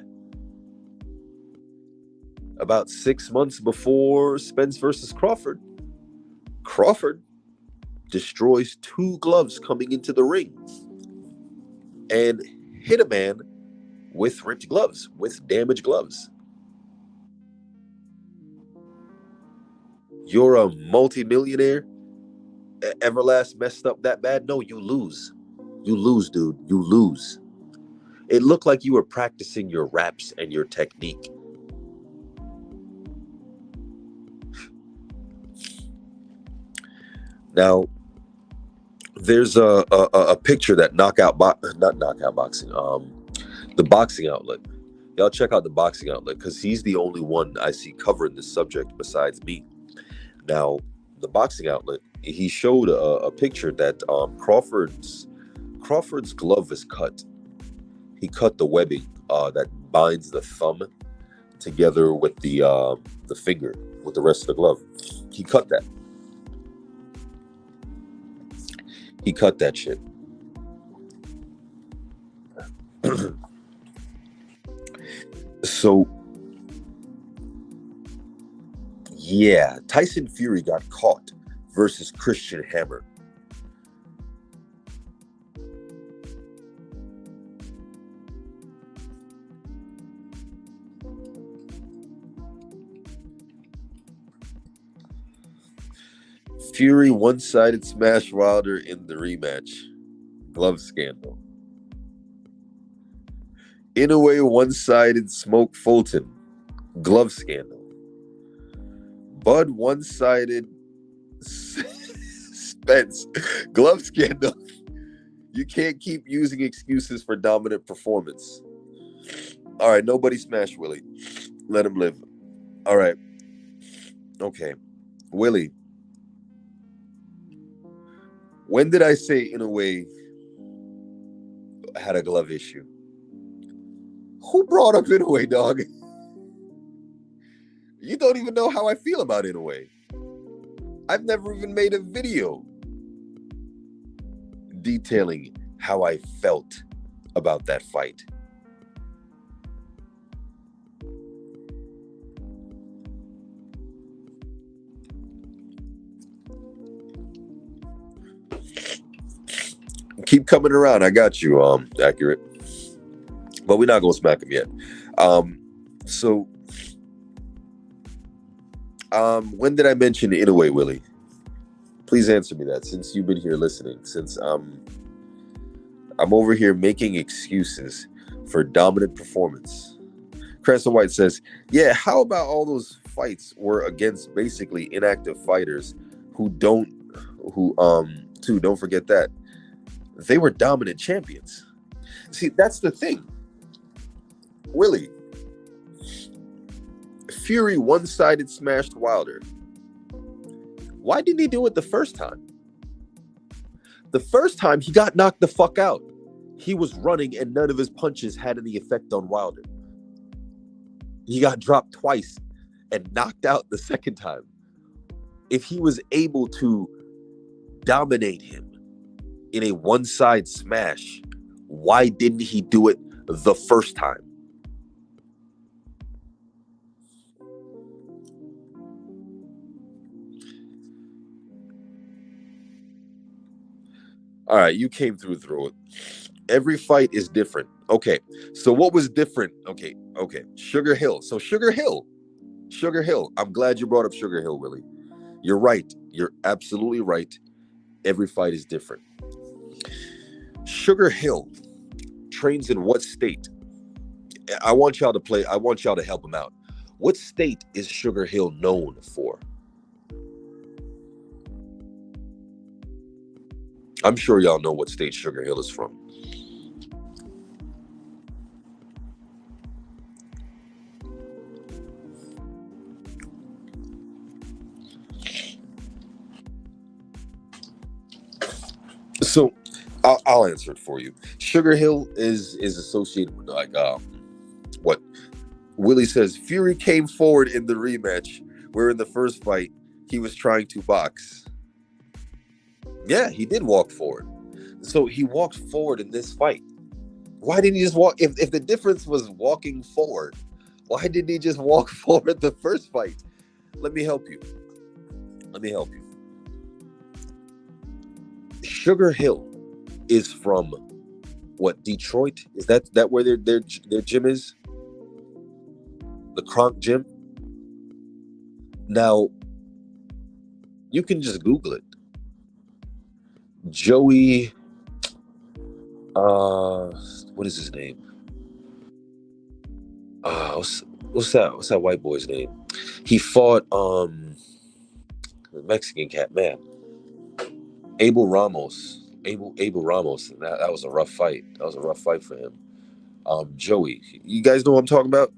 About 6 months before Spence versus Crawford, Crawford destroys 2 gloves coming into the ring and hit a man with ripped gloves, with damaged gloves. You're a multimillionaire. Everlast messed up that bad? No, you lose. You lose, dude. You lose. It looked like you were practicing your raps and your technique. Now, there's a picture that the Boxing Outlet. Y'all check out the Boxing Outlet because he's the only one I see covering this subject besides me. Now, the Boxing Outlet, he showed a picture that Crawford's glove is cut. He cut the webbing that binds the thumb together with the finger, with the rest of the glove. He cut that. He cut that shit. So, yeah, Tyson Fury got caught versus Christian Hammer. Fury one-sided smash Wilder in the rematch. Glove scandal. Inoue one-sided smoke Fulton. Glove scandal. Bud one-sided Spence. Glove scandal. You can't keep using excuses for dominant performance. All right, nobody smash Willie. Let him live. All right. Okay. Willie. When did I say Inoue had a glove issue? Who brought up Inoue, dog? You don't even know how I feel about Inoue. I've never even made a video detailing how I felt about that fight. Keep coming around. I got you, Accurate. But we're not gonna smack him yet. When did I mention Inoue, Willie? Please answer me that, since you've been here listening. Since I'm over here making excuses for dominant performance. Crescent White says, yeah, how about all those fights were against basically inactive fighters don't forget that they were dominant champions. See, that's the thing. Willie, Fury one-sided smashed Wilder. Why didn't he do it the first time? The first time he got knocked the fuck out. He was running and none of his punches had any effect on Wilder. He got dropped twice and knocked out the second time. If he was able to dominate him in a one-side smash, why didn't he do it the first time? All right, you came through it. Every fight is different. Okay, so what was different? Okay. Sugar Hill. So Sugar Hill. I'm glad you brought up Sugar Hill, Willie. You're right. You're absolutely right. Every fight is different. Sugar Hill trains in what state? I want y'all to help him out. What state is Sugar Hill known for? I'm sure y'all know what state Sugar Hill is from. So I'll answer it for you. Sugar Hill is associated with what Willie says. Fury came forward in the rematch, where in the first fight he was trying to box. Yeah, he did walk forward. So he walked forward in this fight. Why didn't he just walk? If the difference was walking forward, why didn't he just walk forward the first fight? Let me help you. Let me help you. Sugar Hill is from what, Detroit? Is that where their gym is? The Kronk gym? Now, you can just Google it. Joey, what is his name? What's that white boy's name? He fought the Mexican cat, man. Abel Ramos. Abel Ramos. And that was a rough fight. That was a rough fight for him. Joey. You guys know what I'm talking about?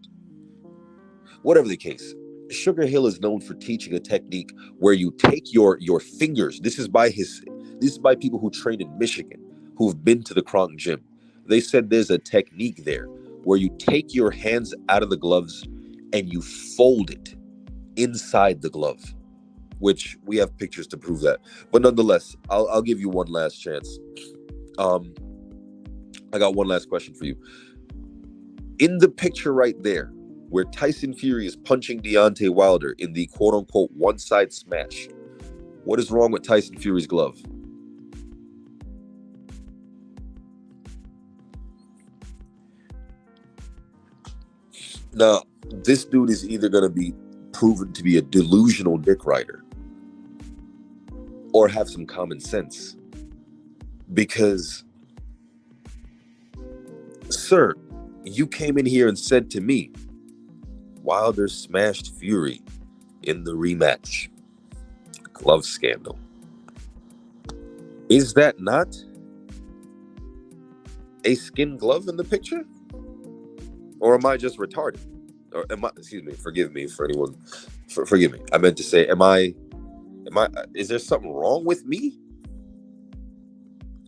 Whatever the case. Sugar Hill is known for teaching a technique where you take your fingers. This is by people who train in Michigan, who've been to the Kronk gym. They said there's a technique there where you take your hands out of the gloves and you fold it inside the glove, which we have pictures to prove that. But nonetheless, I'll give you one last chance. I got one last question for you. In the picture right there, where Tyson Fury is punching Deontay Wilder in the quote-unquote one-side smash, what is wrong with Tyson Fury's glove? Now, this dude is either going to be proven to be a delusional dick rider or have some common sense. Because, sir, you came in here and said to me, Wilder smashed Fury in the rematch. Glove scandal. Is that not a skin glove in the picture? Or am I just retarded? Or excuse me, forgive me for anyone. Forgive me. I meant to say, is there something wrong with me?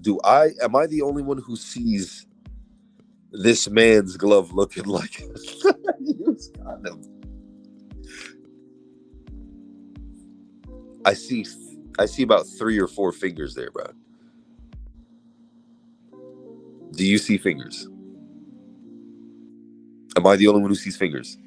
Am I the only one who sees this man's glove looking like a used condom? I see about 3 or 4 fingers there, bro. Do you see fingers? Am I the only one who sees fingers?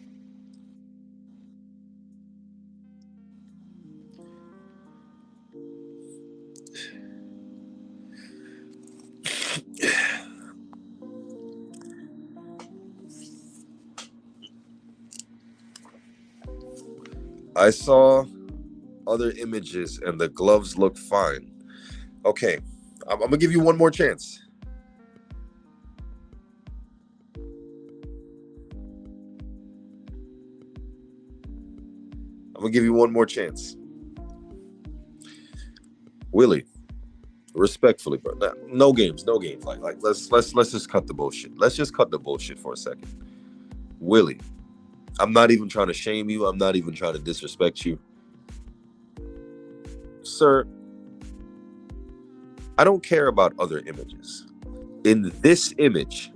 I saw other images and the gloves look fine. Okay, I'm gonna give you one more chance. I'm gonna give you one more chance. Willie, respectfully, bro. No games. Like let's just cut the bullshit. Let's just cut the bullshit for a second. Willie, I'm not even trying to shame you. I'm not even trying to disrespect you. Sir, I don't care about other images. In this image,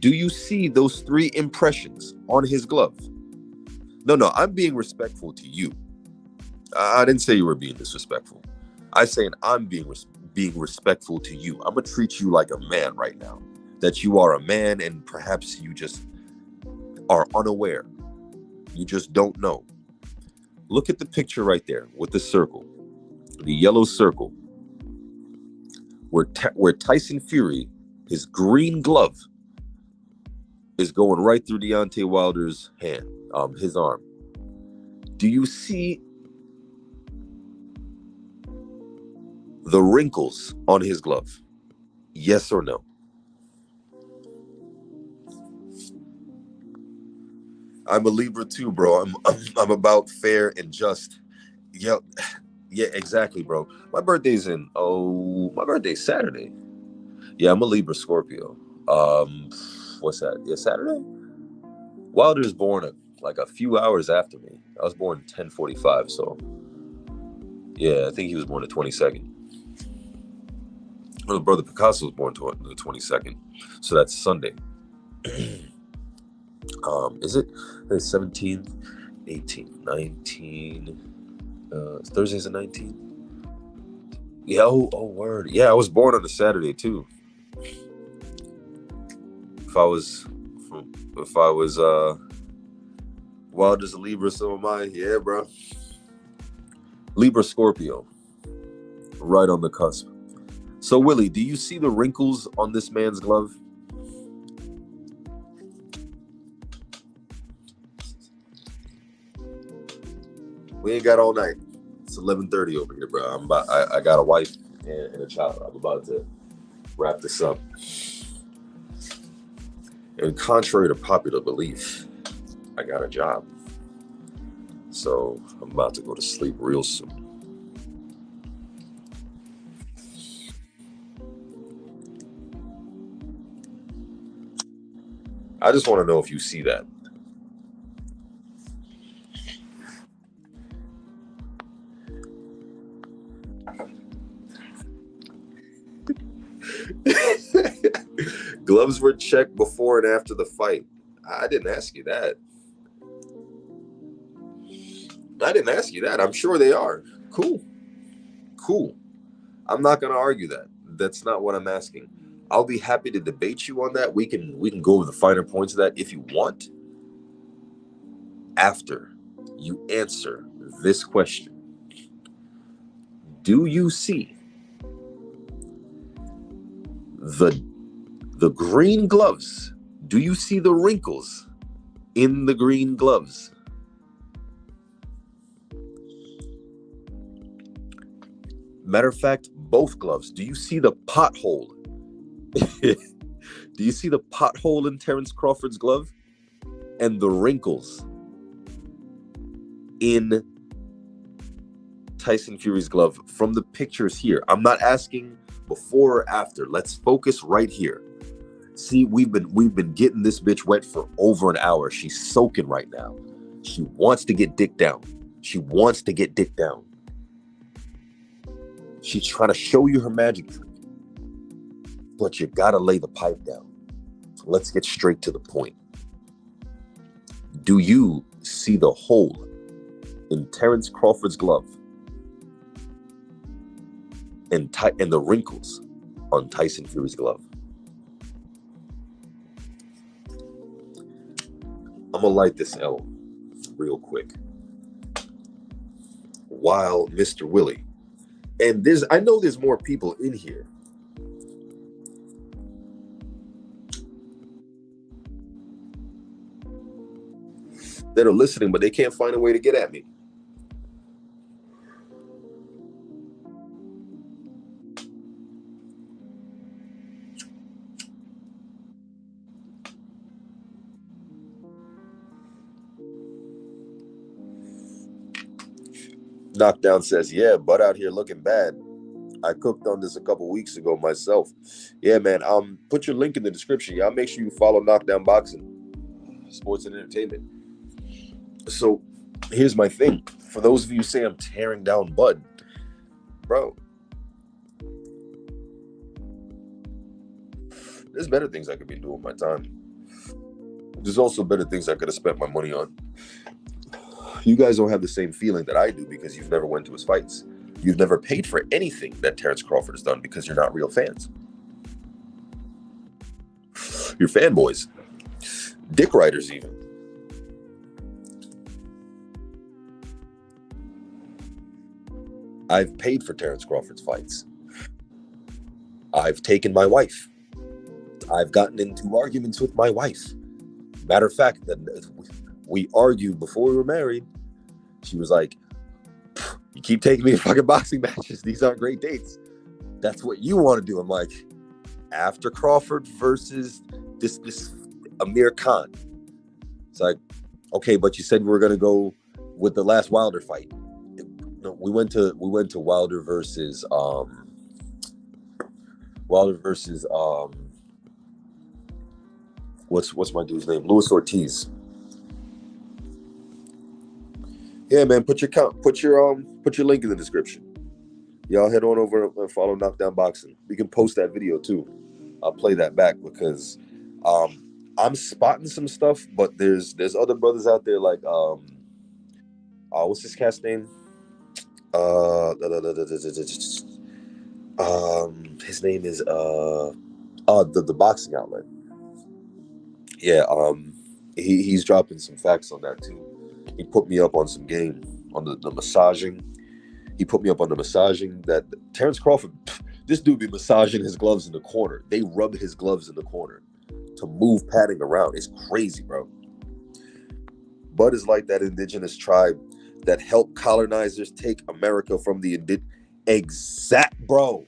do you see those 3 impressions on his glove? No, I'm being respectful to you. I didn't say you were being disrespectful. I'm saying I'm being respectful to you. I'm going to treat you like a man right now. That you are a man and perhaps you just are unaware. You just don't know. Look at the picture right there with the circle. The yellow circle. Where Tyson Fury, his green glove, is going right through Deontay Wilder's hand, his arm. Do you see the wrinkles on his glove? Yes or no? I'm a Libra too, bro. I'm about fair and just. Yeah, exactly, bro. My birthday's Saturday. Yeah, I'm a Libra Scorpio. What's that? Yeah, Saturday? Wilder's born like a few hours after me. I was born 10:45, so yeah, I think he was born the 22nd. My brother Picasso was born the 22nd, so that's Sunday. Is it 17th, 18th, 19? Thursday's the 19th. Yeah. Oh, word. Yeah, I was born on a Saturday too. If I was, wild as a Libra, so am I. Yeah, bro. Libra Scorpio, right on the cusp. So, Willie, do you see the wrinkles on this man's glove? We ain't got all night. It's 11:30 over here, bro. I got a wife and a child. I'm about to wrap this up. And contrary to popular belief, I got a job. So I'm about to go to sleep real soon. I just want to know if you see that. Gloves were checked before and after the fight. I didn't ask you that. I'm sure they are. Cool. I'm not going to argue that. That's not what I'm asking. I'll be happy to debate you on that. We can go over the finer points of that if you want. After you answer this question, do you see the green gloves? Do you see the wrinkles in the green gloves? Matter of fact, both gloves. Do you see the pothole? Do you see the pothole in Terence Crawford's glove? And the wrinkles in Tyson Fury's glove from the pictures here? I'm not asking before or after. Let's focus right here. See, we've been getting this bitch wet for over an hour. She's soaking right now. She wants to get dick down. She's trying to show you her magic trick. But you gotta lay the pipe down. Let's get straight to the point. Do you see the hole in Terence Crawford's glove and the wrinkles on Tyson Fury's glove? I'm gonna light this L real quick while Mr. Willie, and I know there's more people in here that are listening, but they can't find a way to get at me. Knockdown says, yeah, butt out here looking bad. I cooked on this a couple weeks ago myself. Yeah, man. Put your link in the description. Y'all make sure you follow Knockdown Boxing, Sports and Entertainment. So here's my thing. For those of you who say I'm tearing down Bud, bro, there's better things I could be doing with my time. There's also better things I could have spent my money on. You guys don't have the same feeling that I do because you've never went to his fights. You've never paid for anything that Terence Crawford has done because you're not real fans. You're fanboys. Dick riders even. I've paid for Terence Crawford's fights. I've taken my wife. I've gotten into arguments with my wife. Matter of fact, we argued before we were married. She was like, you keep taking me to fucking boxing matches. These aren't great dates. That's what you want to do. I'm like, after Crawford versus this Amir Khan. It's like, okay, but you said we were going to go with the last Wilder fight. No, we went to Wilder versus what's my dude's name? Luis Ortiz. Yeah, man, put your link in the description. Y'all head on over and follow Knockdown Boxing. We can post that video too. I'll play that back because I'm spotting some stuff, but there's other brothers out there like what's this cat's name? His name is the boxing outlet. Yeah, he's dropping some facts on that too. He put me up on some game on the massaging. He put me up on the massaging that Terrence Crawford, this dude be massaging his gloves in the corner. They rub his gloves in the corner to move padding around. It's crazy, bro. Bud is like that indigenous tribe that helped colonizers take America from the exact, bro.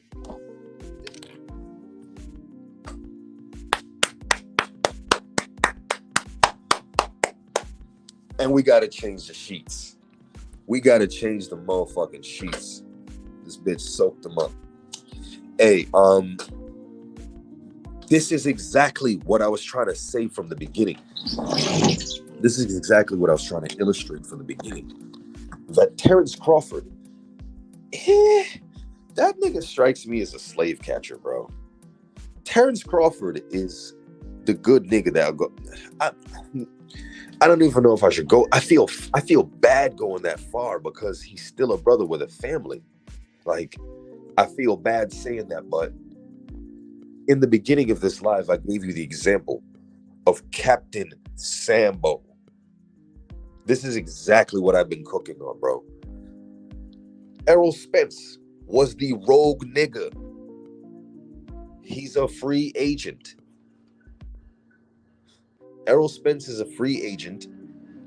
And we gotta change the sheets. We gotta change the motherfucking sheets. This bitch soaked them up. Hey, this is exactly what I was trying to say from the beginning. This is exactly what I was trying to illustrate from the beginning. That Terrence Crawford, that nigga strikes me as a slave catcher, bro. Terrence Crawford is the good nigga that'll go. I don't even know if I should go. I feel bad going that far because he's still a brother with a family. Like, I feel bad saying that, but in the beginning of this live, I gave you the example of Captain Sambo. This is exactly what I've been cooking on, bro. Errol Spence was the rogue nigga. He's a free agent. Errol Spence is a free agent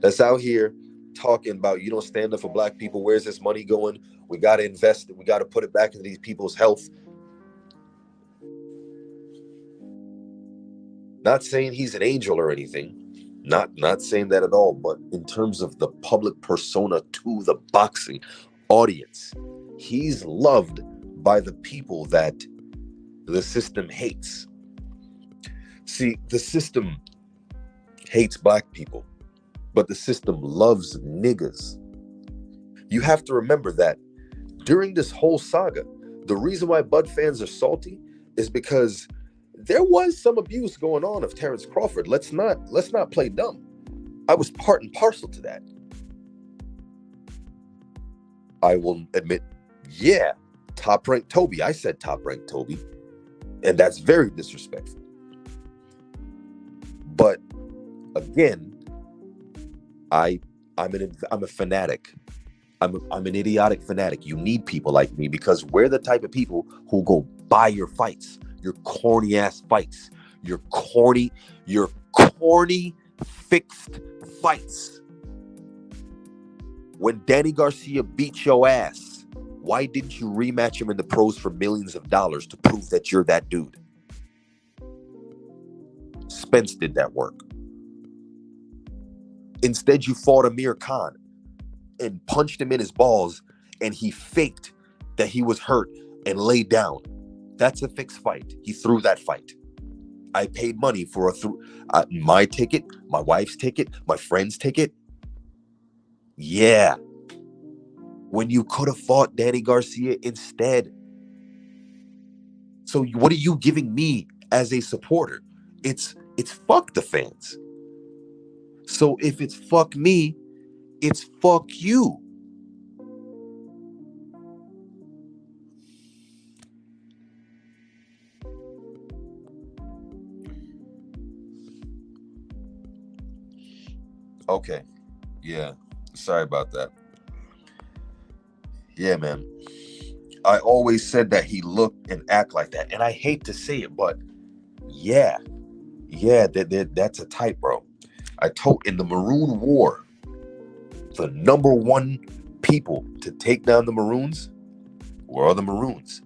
that's out here talking about, you don't stand up for black people. Where's this money going? We got to invest it. We got to put it back into these people's health. Not saying he's an angel or anything. Not saying that at all. But in terms of the public persona to the boxing audience, he's loved by the people that the system hates. See, the system hates black people, but the system loves niggas. You have to remember that during this whole saga, the reason why Bud fans are salty is because there was some abuse going on of Terrence Crawford. Let's not play dumb. I was part and parcel to that. I will admit, yeah, top-ranked Toby. I said top-ranked Toby, and that's very disrespectful. But again, I'm a fanatic. I'm an idiotic fanatic. You need people like me because we're the type of people who go buy your fights, your corny ass fights, your corny fixed fights. When Danny Garcia beat your ass, why didn't you rematch him in the pros for millions of dollars to prove that you're that dude? Spence did that work. Instead, you fought Amir Khan and punched him in his balls, and he faked that he was hurt and laid down. That's a fixed fight. He threw that fight. I paid money for my ticket, my wife's ticket, my friend's ticket. Yeah. When you could have fought Danny Garcia instead. So what are you giving me as a supporter? It's fuck the fans. So if it's fuck me, it's fuck you. Okay. Yeah. Sorry about that. Yeah, man. I always said that he looked and act like that. And I hate to say it, but yeah, that's a type, bro. I told in the Maroon War, the number one people to take down the Maroons were the Maroons.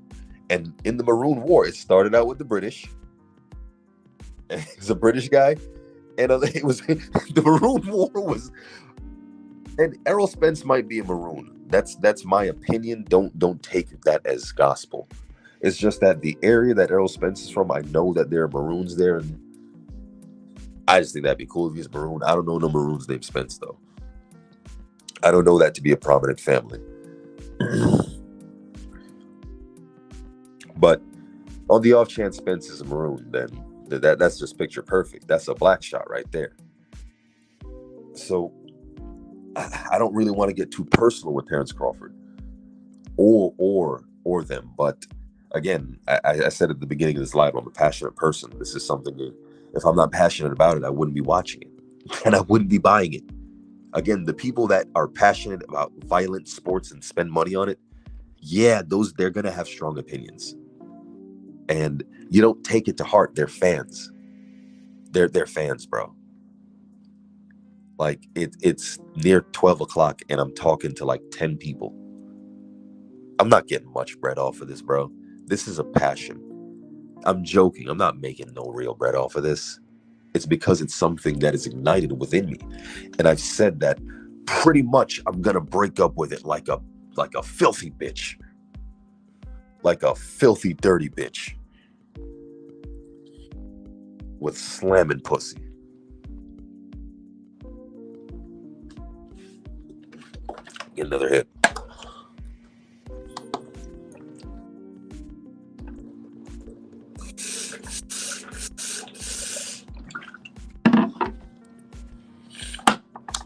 And in the Maroon War, it started out with the British. He's a British guy. And it was the Maroon War was, and Errol Spence might be a Maroon. That's my opinion. Don't take that as gospel. It's just that the area that Errol Spence is from, I know that there are Maroons there, and I just think that'd be cool if he's Maroon. I don't know no Maroons named Spence though. I don't know that to be a prominent family. But on the off chance Spence is a Maroon, then that's just picture perfect. That's a black shot right there. So I don't really want to get too personal with Terrence Crawford. or them. But again, I said at the beginning of this live, I'm a passionate person. This is something that if I'm not passionate about it, I wouldn't be watching it and I wouldn't be buying it. Again, the people that are passionate about violent sports and spend money on it, yeah, they're gonna have strong opinions. And you don't take it to heart. They're fans. They're fans, bro. Like it's near 12 o'clock and I'm talking to like 10 people. I'm not getting much bread off of this, bro. This is a passion. I'm joking. I'm not making no real bread off of this. It's because it's something that is ignited within me. And I've said that pretty much I'm gonna break up with it like a filthy bitch. Like a filthy, dirty bitch. With slamming pussy. Get another hit.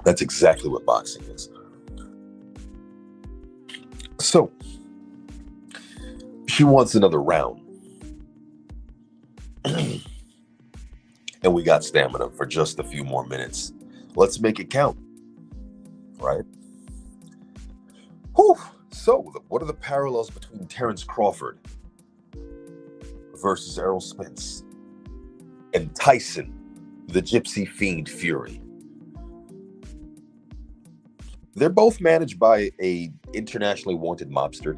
That's exactly what boxing is. So, she wants another round. And we got stamina for just a few more minutes. Let's make it count. Right? Whew. So, what are the parallels between Terrence Crawford versus Errol Spence and Tyson, the Gypsy Fiend Fury? They're both managed by a internationally wanted mobster.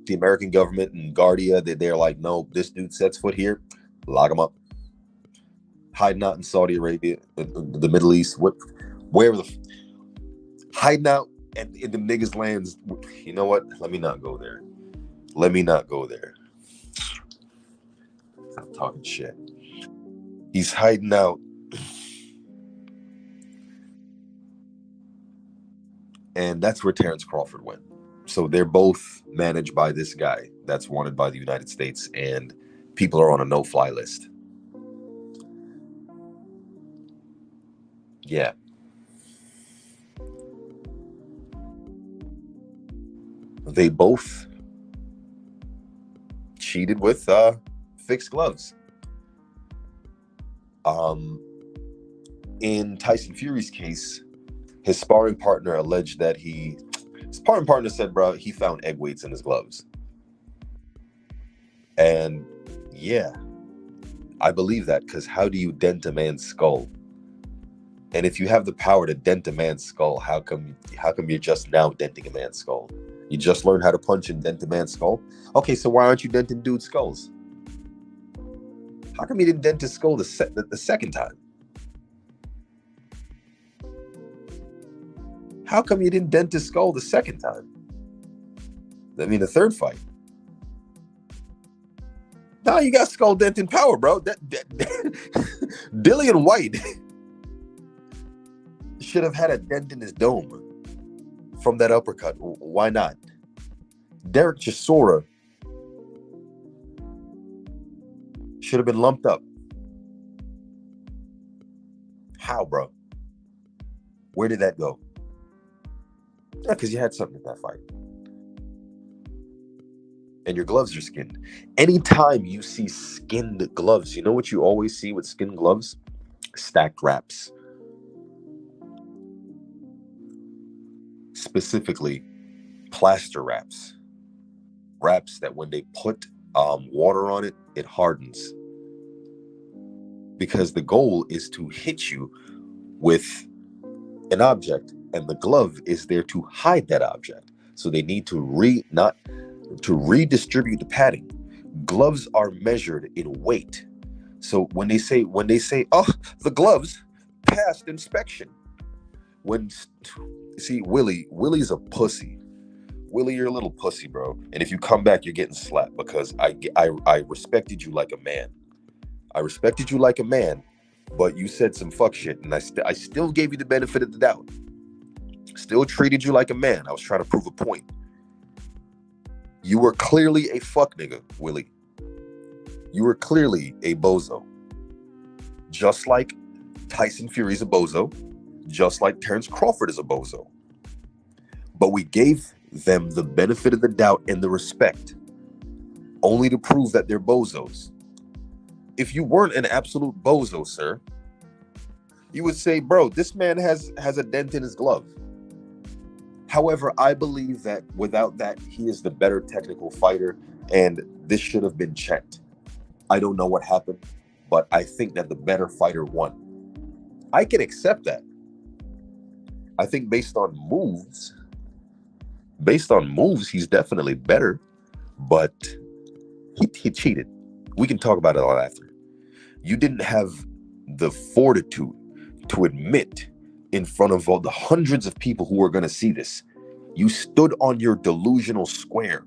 The American government and Guardia, they're like, no, this dude sets foot here, lock him up. Hiding out in Saudi Arabia, the Middle East, wherever hiding out in the niggas' lands. You know what? Let me not go there. I'm talking shit. He's hiding out. And that's where Terrence Crawford went. So they're both managed by this guy that's wanted by the United States, and people are on a no-fly list. Yeah. They both cheated with fixed gloves. In Tyson Fury's case, his sparring partner alleged that his sparring partner said, bro, he found egg weights in his gloves. And yeah, I believe that, because how do you dent a man's skull? And if you have the power to dent a man's skull, how come you're just now denting a man's skull? You just learned how to punch and dent a man's skull? Okay, so why aren't you denting dudes' skulls? How come you didn't dent his skull the second time? How come you didn't dent his skull the second time? I mean, the third fight. Now you got skull denting power, bro. Dillian White should have had a dent in his dome from that uppercut. Why not? Derek Chisora should have been lumped up. How, bro? Where did that go? Yeah, because you had something in that fight. And your gloves are skinned. Anytime you see skinned gloves, you know what you always see with skinned gloves? Stacked wraps. Specifically, plaster wraps. Wraps that when they put water on it, it hardens. Because the goal is to hit you with an object, and the glove is there to hide that object. So they need to redistribute the padding. Gloves are measured in weight. So when they say, oh, the gloves passed inspection. Willie's a pussy. Willie, you're a little pussy, bro. And if you come back, you're getting slapped, because I respected you like a man. I respected you like a man, but you said some fuck shit, and I still gave you the benefit of the doubt. Still treated you like a man. I was trying to prove a point. You were clearly a fuck nigga, Willie. You were clearly a bozo. Just like Tyson Fury's a bozo. Just like Terrence Crawford is a bozo. But we gave them the benefit of the doubt and the respect, only to prove that they're bozos. If you weren't an absolute bozo, sir, you would say, bro, this man has a dent in his glove. However, I believe that without that, he is the better technical fighter, and this should have been checked. I don't know what happened, but I think that the better fighter won. I can accept that. I think based on moves, he's definitely better, but he cheated. We can talk about it all after. You didn't have the fortitude to admit in front of all the hundreds of people who are going to see this. You stood on your delusional square.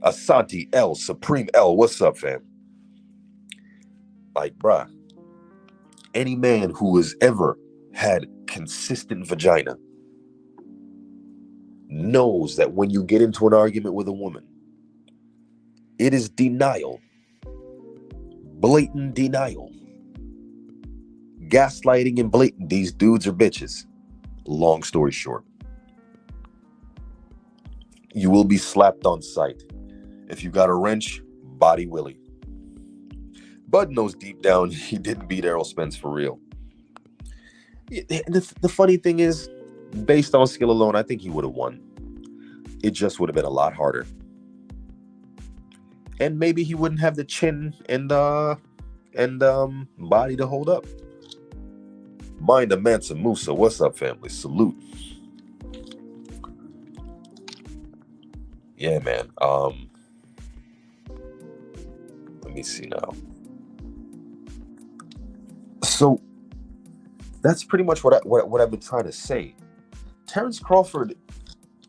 Asante L, Supreme L, what's up, fam? Like, bruh, any man who has ever had consistent vagina knows that when you get into an argument with a woman, it is denial. Blatant denial. Gaslighting and blatant. These dudes are bitches. Long story short. You will be slapped on sight. If you got a wrench, body Willie. Bud knows deep down he didn't beat Errol Spence for real. The funny thing is, based on skill alone, I think he would have won. It just would have been a lot harder. And maybe he wouldn't have the chin and body to hold up. Mind of Mansa Musa, what's up, family? Salute. Yeah, man. Let me see now. So that's pretty much what I've been trying to say. Terrence Crawford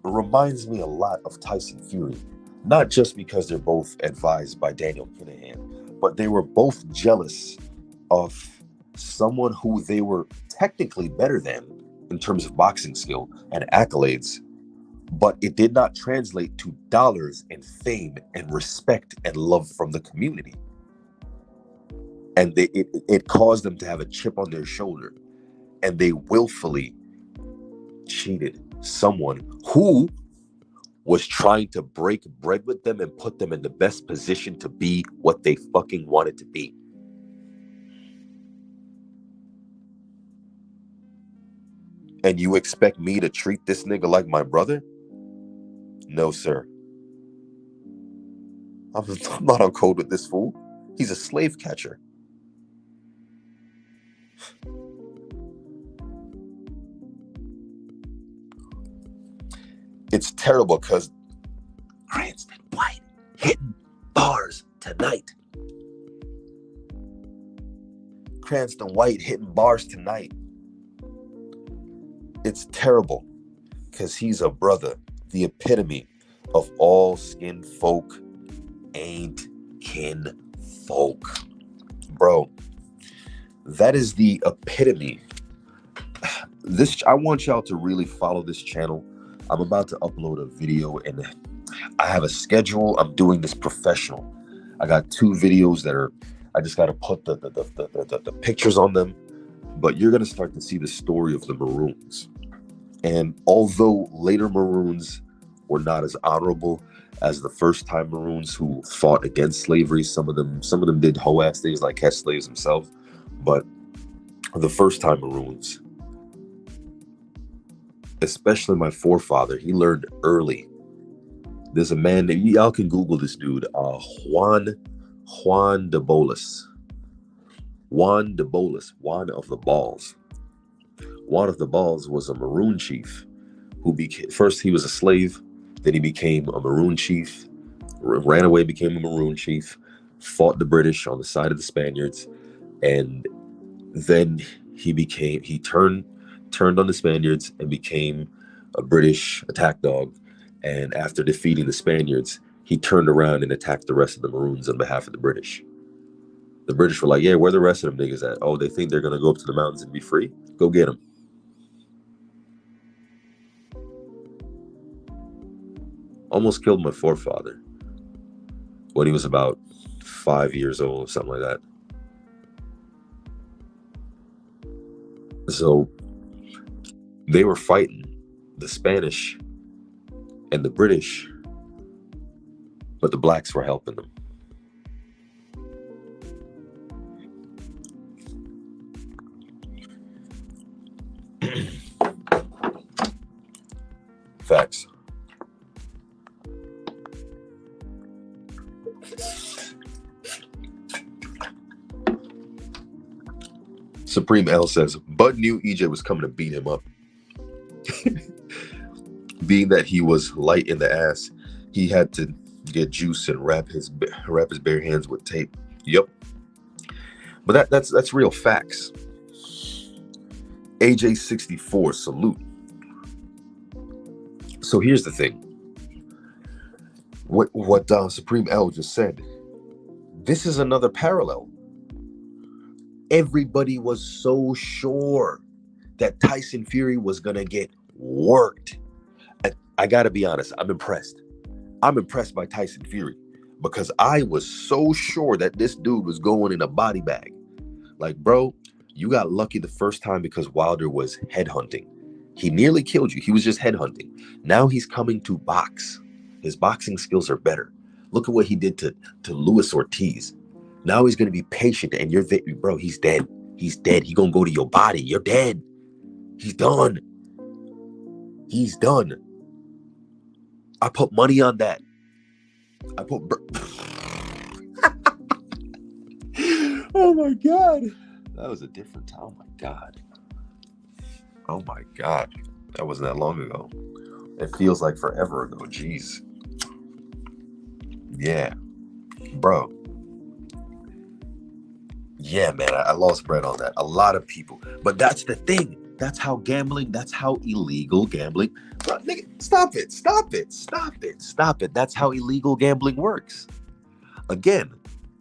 reminds me a lot of Tyson Fury, not just because they're both advised by Daniel Kinahan, but they were both jealous of someone who they were technically better than in terms of boxing skill and accolades, but it did not translate to dollars and fame and respect and love from the community. And it caused them to have a chip on their shoulder, and they willfully cheated someone who was trying to break bread with them and put them in the best position to be what they fucking wanted to be. And you expect me to treat this nigga like my brother? No, sir. I'm not on code with this fool. He's a slave catcher. It's terrible because Cranston White hitting bars tonight. Cranston White hitting bars tonight. It's terrible because he's a brother, the epitome of all skin folk ain't kin folk. Bro, that is the epitome. I want y'all to really follow this channel. I'm about to upload a video and I have a schedule. I'm doing this professional. I got 2 videos that I just got to put the pictures on them. But you're going to start to see the story of the Maroons. And although later Maroons were not as honorable as the first time Maroons who fought against slavery, some of them did hoe-ass things like catch slaves themselves. But the first time Maroons, especially my forefather, he learned early. There's a man that y'all can Google this dude, Juan de Bolis. Juan de Bolis, Juan of the Balls. Juan of the Balls was a Maroon chief who first he was a slave, then he became a Maroon chief, ran away, became a Maroon chief, fought the British on the side of the Spaniards, and then he turned on the Spaniards and became a British attack dog. And after defeating the Spaniards, he turned around and attacked the rest of the Maroons on behalf of the British. The British were like, yeah, where the rest of them niggas at? Oh, they think they're going to go up to the mountains and be free? Go get them. Almost killed my forefather when he was about 5 years old, something like that. So they were fighting the Spanish and the British, but the blacks were helping them. Facts. Supreme L says, Bud knew EJ was coming to beat him up. Being that he was light in the ass, he had to get juice and wrap his bare hands with tape. Yep. But that's real facts. AJ64, salute. So here's the thing. What Supreme L just said, this is another parallel. Everybody was so sure that Tyson Fury was going to get worked. I got to be honest, I'm impressed. I'm impressed by Tyson Fury because I was so sure that this dude was going in a body bag. Like, bro, you got lucky the first time because Wilder was headhunting. He nearly killed you. He was just headhunting. Now he's coming to box. His boxing skills are better. Look at what he did to Luis Ortiz. Now he's going to be patient, and you're there. Bro, he's dead. He's dead. He's going to go to your body. You're dead. He's done. He's done. I put money on that. Oh, my God. That was a different time. Oh, my God. Oh, my God. That wasn't that long ago. It feels like forever ago. Jeez. Yeah. Bro. Yeah, man, I lost bread on that. A lot of people. But that's the thing. That's how illegal gambling. Bro, nigga, stop it. That's how illegal gambling works. Again,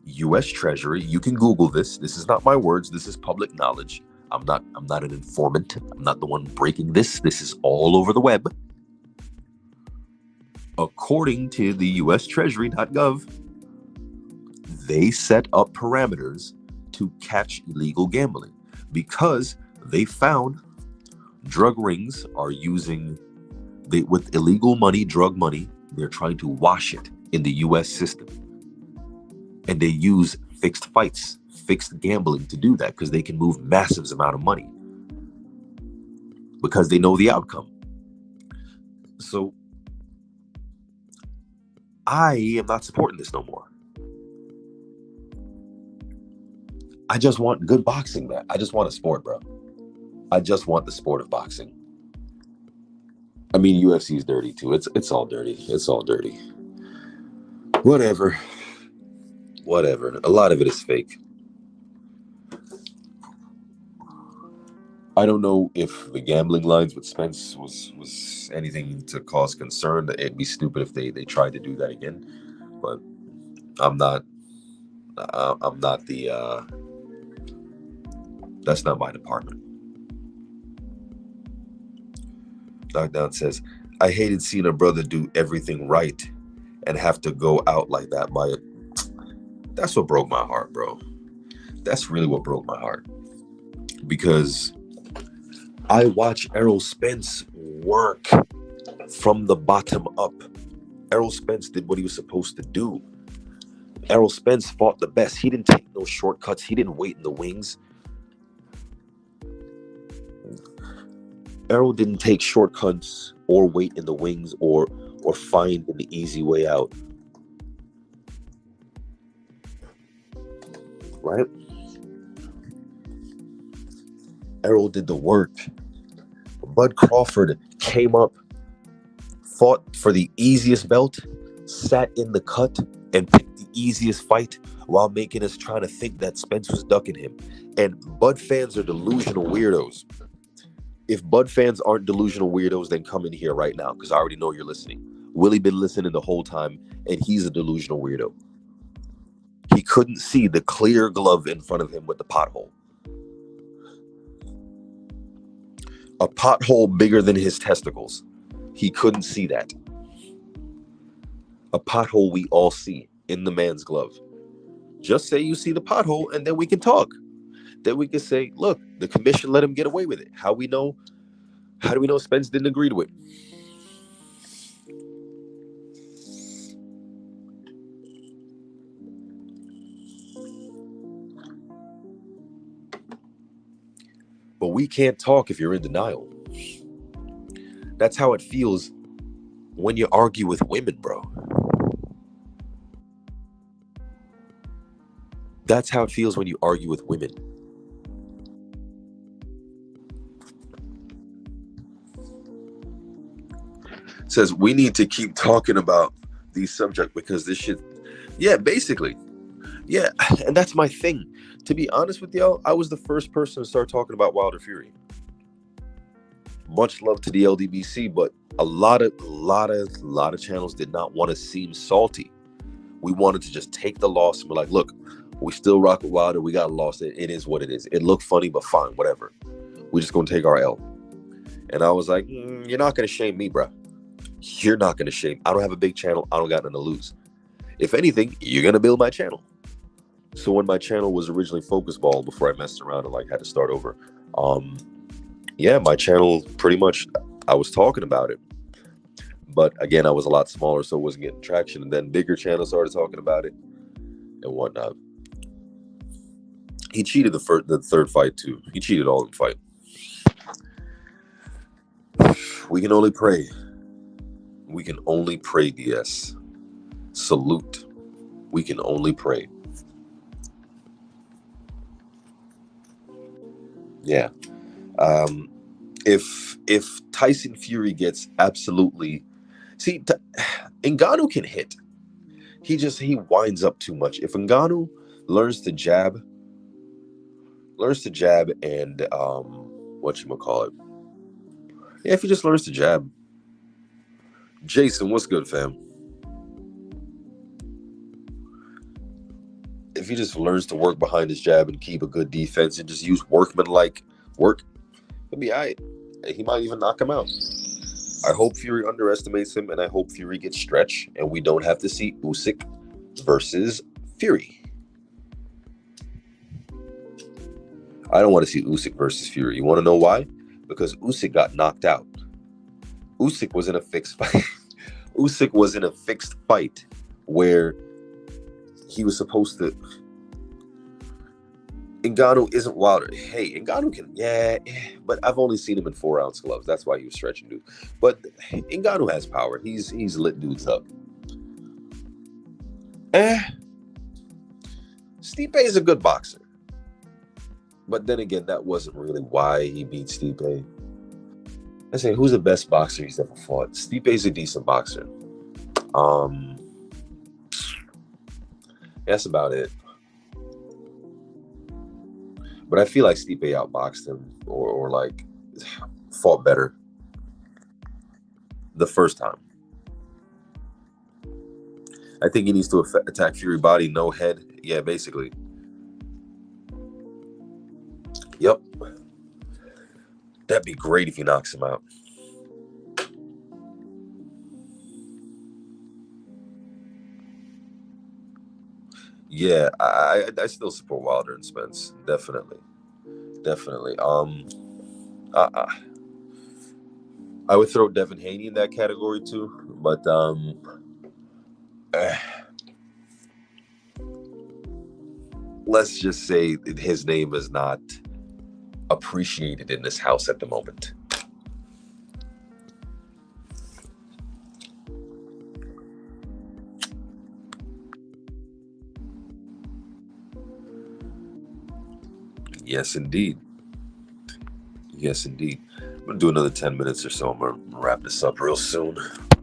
U.S. Treasury, you can Google this. This is not my words. This is public knowledge. I'm not an informant. I'm not the one breaking this. This is all over the web. According to the U.S. Treasury.gov, they set up parameters to catch illegal gambling because they found drug rings are using with illegal money, drug money, they're trying to wash it in the U.S. system. And they use fixed fights, fixed gambling to do that because they can move massive amount of money because they know the outcome. So I am not supporting this no more. I just want good boxing, man. I just want a sport, bro. I just want the sport of boxing. I mean, UFC is dirty too. It's all dirty. It's all dirty. Whatever. A lot of it is fake. I don't know if the gambling lines with Spence was anything to cause concern. It'd be stupid if they tried to do that again. But I'm not the that's not my department. Knockdown says, I hated seeing a brother do everything right and have to go out like that by it. That's what broke my heart, bro. That's really what broke my heart. Because I watch Errol Spence work from the bottom up. Errol Spence did what he was supposed to do. Errol Spence fought the best. He didn't take no shortcuts. He didn't wait in the wings. Errol didn't take shortcuts or wait in the wings or find an easy way out. Right? Errol did the work. Bud Crawford came up, fought for the easiest belt, sat in the cut, and picked the easiest fight while making us trying to think that Spence was ducking him. And Bud fans are delusional weirdos. If Bud fans aren't delusional weirdos, then come in here right now, because I already know you're listening. Willie been listening the whole time, and he's a delusional weirdo. He couldn't see the clear glove in front of him with the pothole. A pothole bigger than his testicles. He couldn't see that. A pothole we all see in the man's glove. Just say you see the pothole, and then we can talk. Then we can say, look, the commission let him get away with it. How do we know Spence didn't agree to it? we can't talk if you're in denial. That's how it feels when you argue with women, bro. That's how it feels when you argue with women. It says we need to keep talking about these subjects because this shit. Yeah, basically. Yeah, and that's my thing. To be honest with y'all, I was the first person to start talking about Wilder Fury. Much love to the LDBC, but a lot of channels did not want to seem salty. We wanted to just take the loss and be like, look, we still rock with Wilder. We got lost. It is what it is. It looked funny, but fine, whatever. We're just going to take our L. And I was like, you're not going to shame me, bro. You're not going to shame. I don't have a big channel. I don't got nothing to lose. If anything, you're going to build my channel. So when my channel was originally Focus Ball, before I messed around and like had to start over, yeah, my channel pretty much, I was talking about it. But again, I was a lot smaller, so it wasn't getting traction. And then bigger channels started talking about it and whatnot. He cheated the third fight too. He cheated all in the fight. We can only pray. We can only pray, DS. Salute. We can only pray. Yeah. If Tyson Fury gets absolutely... See, Ngannou can hit. He winds up too much. If Ngannou learns to jab and whatchamacallit. Yeah, if he just learns to jab. Jason, what's good, fam? If he just learns to work behind his jab and keep a good defense and just use workman-like work, he'll be all right. He might even knock him out. I hope Fury underestimates him, and I hope Fury gets stretched, and we don't have to see Usyk versus Fury. I don't want to see Usyk versus Fury. You want to know why? Because Usyk got knocked out. Usyk was in a fixed fight. Usyk was in a fixed fight where he was supposed to... Ngannou isn't Wilder. Hey, Ngannou can... Yeah, but I've only seen him in 4-ounce gloves. That's why he was stretching dude. But Ngannou has power. He's lit dudes up. Stipe is a good boxer. But then again, that wasn't really why he beat Stipe. I say, who's the best boxer he's ever fought? Stipe's a decent boxer. That's about it. But I feel like Stipe outboxed him or like fought better the first time. I think he needs to attack Fury body, no head. Yeah, basically. Yep. That'd be great if he knocks him out. Yeah, I still support Wilder and Spence. Definitely. I would throw Devin Haney in that category too, but let's just say his name is not appreciated in this house at the moment. Yes, indeed. Yes, indeed. I'm going to do another 10 minutes or so. I'm going to wrap this up real soon.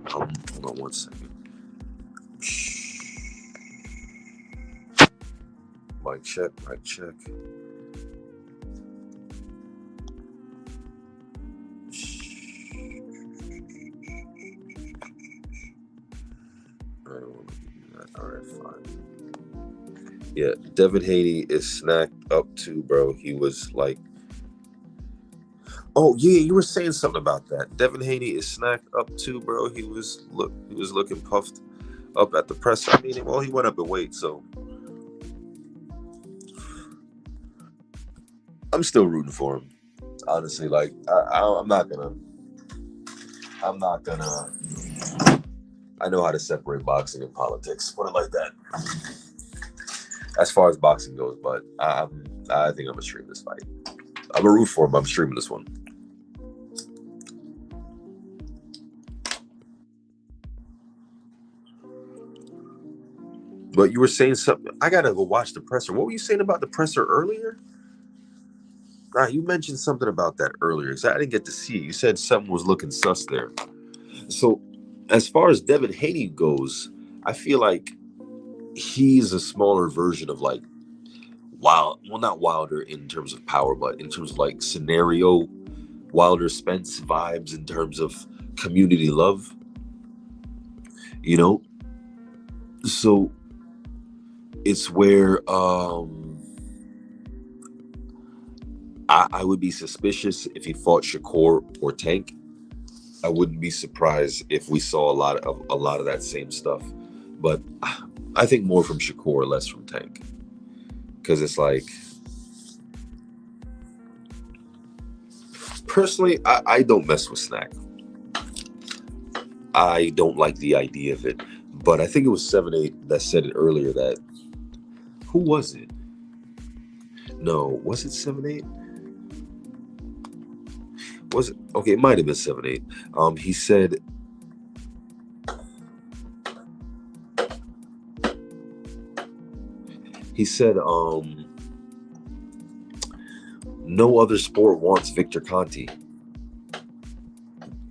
Hold on 1 second. Mic check. I don't want to do that. All right, fine. Yeah, Devin Haney is snacked up too, bro. He was like... Oh, yeah, you were saying something about that. Devin Haney is snacked up too, bro. He was looking puffed up at the press. I mean, well, he went up in weight, so... I'm still rooting for him. Honestly, like, I'm not gonna... I know how to separate boxing and politics. Put it like that. As far as boxing goes, but I think I'm gonna stream this fight. I'm a root for him. I'm streaming this one. But you were saying something. I gotta go watch the presser. What were you saying about the presser earlier? You mentioned something about that earlier. I didn't get to see it. You said something was looking sus there. So, as far as Devin Haney goes, I feel like he's a smaller version of like not Wilder in terms of power, but in terms of like scenario, Wilder Spence vibes in terms of community love. You know, so it's where I would be suspicious if he fought Shakur or Tank. I wouldn't be surprised if we saw a lot of that same stuff, but I think more from Shakur, less from Tank, because it's like, personally, I don't mess with Snack. I don't like the idea of it, but I think it was 7-8 that said it earlier. That who was it? No, was it 7-8? Was it? Okay, it might have been 7-8. He said no other sport wants Victor Conte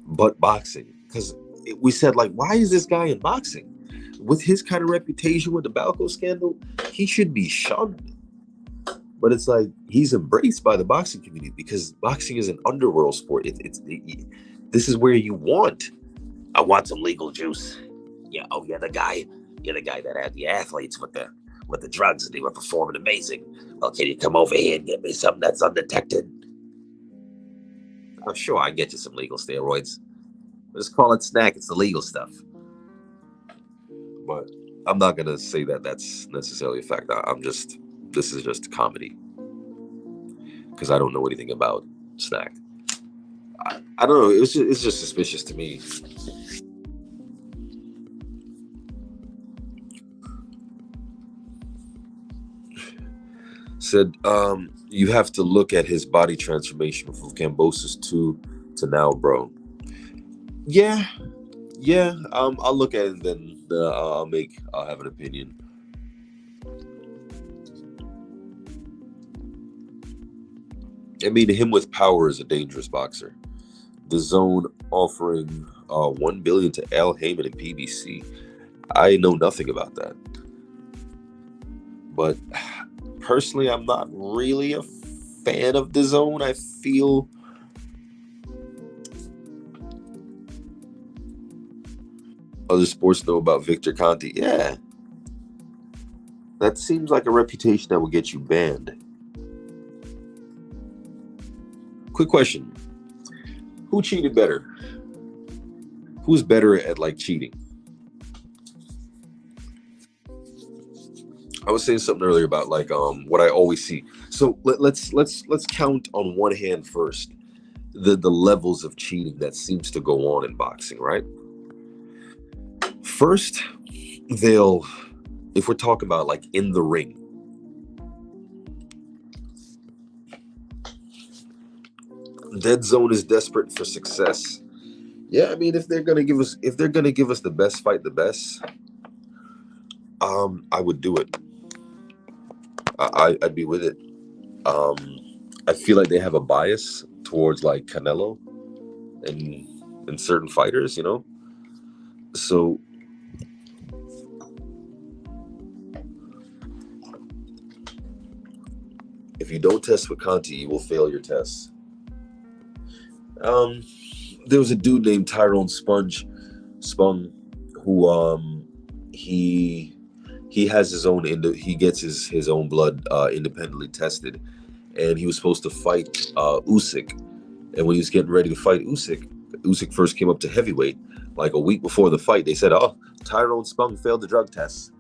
but boxing. Because we said, like, why is this guy in boxing? With his kind of reputation with the Balco scandal, he should be shunned. But it's like he's embraced by the boxing community because boxing is an underworld sport. This is where you want. I want some legal juice. Yeah, oh, you're the guy that had the athletes with the drugs and they were performing amazing. Well, can you come over here and get me something that's undetected? I'm sure I can get you some legal steroids. Just call it Snack. It's the legal stuff. But I'm not gonna say that that's necessarily a fact. This is just comedy because I don't know anything about Snack. I don't know. It's just suspicious to me. Said you have to look at his body transformation from Kambosos 2 to now, bro. Yeah. I'll look at it and then I'll have an opinion. I mean, him with power is a dangerous boxer. The Zone offering $1 billion to Al Heyman and PBC. I know nothing about that, but personally, I'm not really a fan of the Zone. I feel other sports know about Victor Conte. Yeah, that seems like a reputation that will get you banned. Quick question. Who cheated better? Who's better at like cheating? I was saying something earlier about like what I always see. So let's count on one hand first the levels of cheating that seems to go on in boxing, right? First, if we're talking about like in the ring, Dead Zone is desperate for success. Yeah, I mean, if they're gonna give us the best fight, the best, I would do it. I'd be with it. I feel like they have a bias towards like Canelo and certain fighters, you know. So if you don't test with Conte, you will fail your tests. There was a dude named Tyrone Spung, who he has his own he gets his own blood independently tested, and he was supposed to fight Usyk, and when he was getting ready to fight Usyk first came up to heavyweight. Like a week before the fight, they said, "Oh, Tyrone Spung failed the drug test,"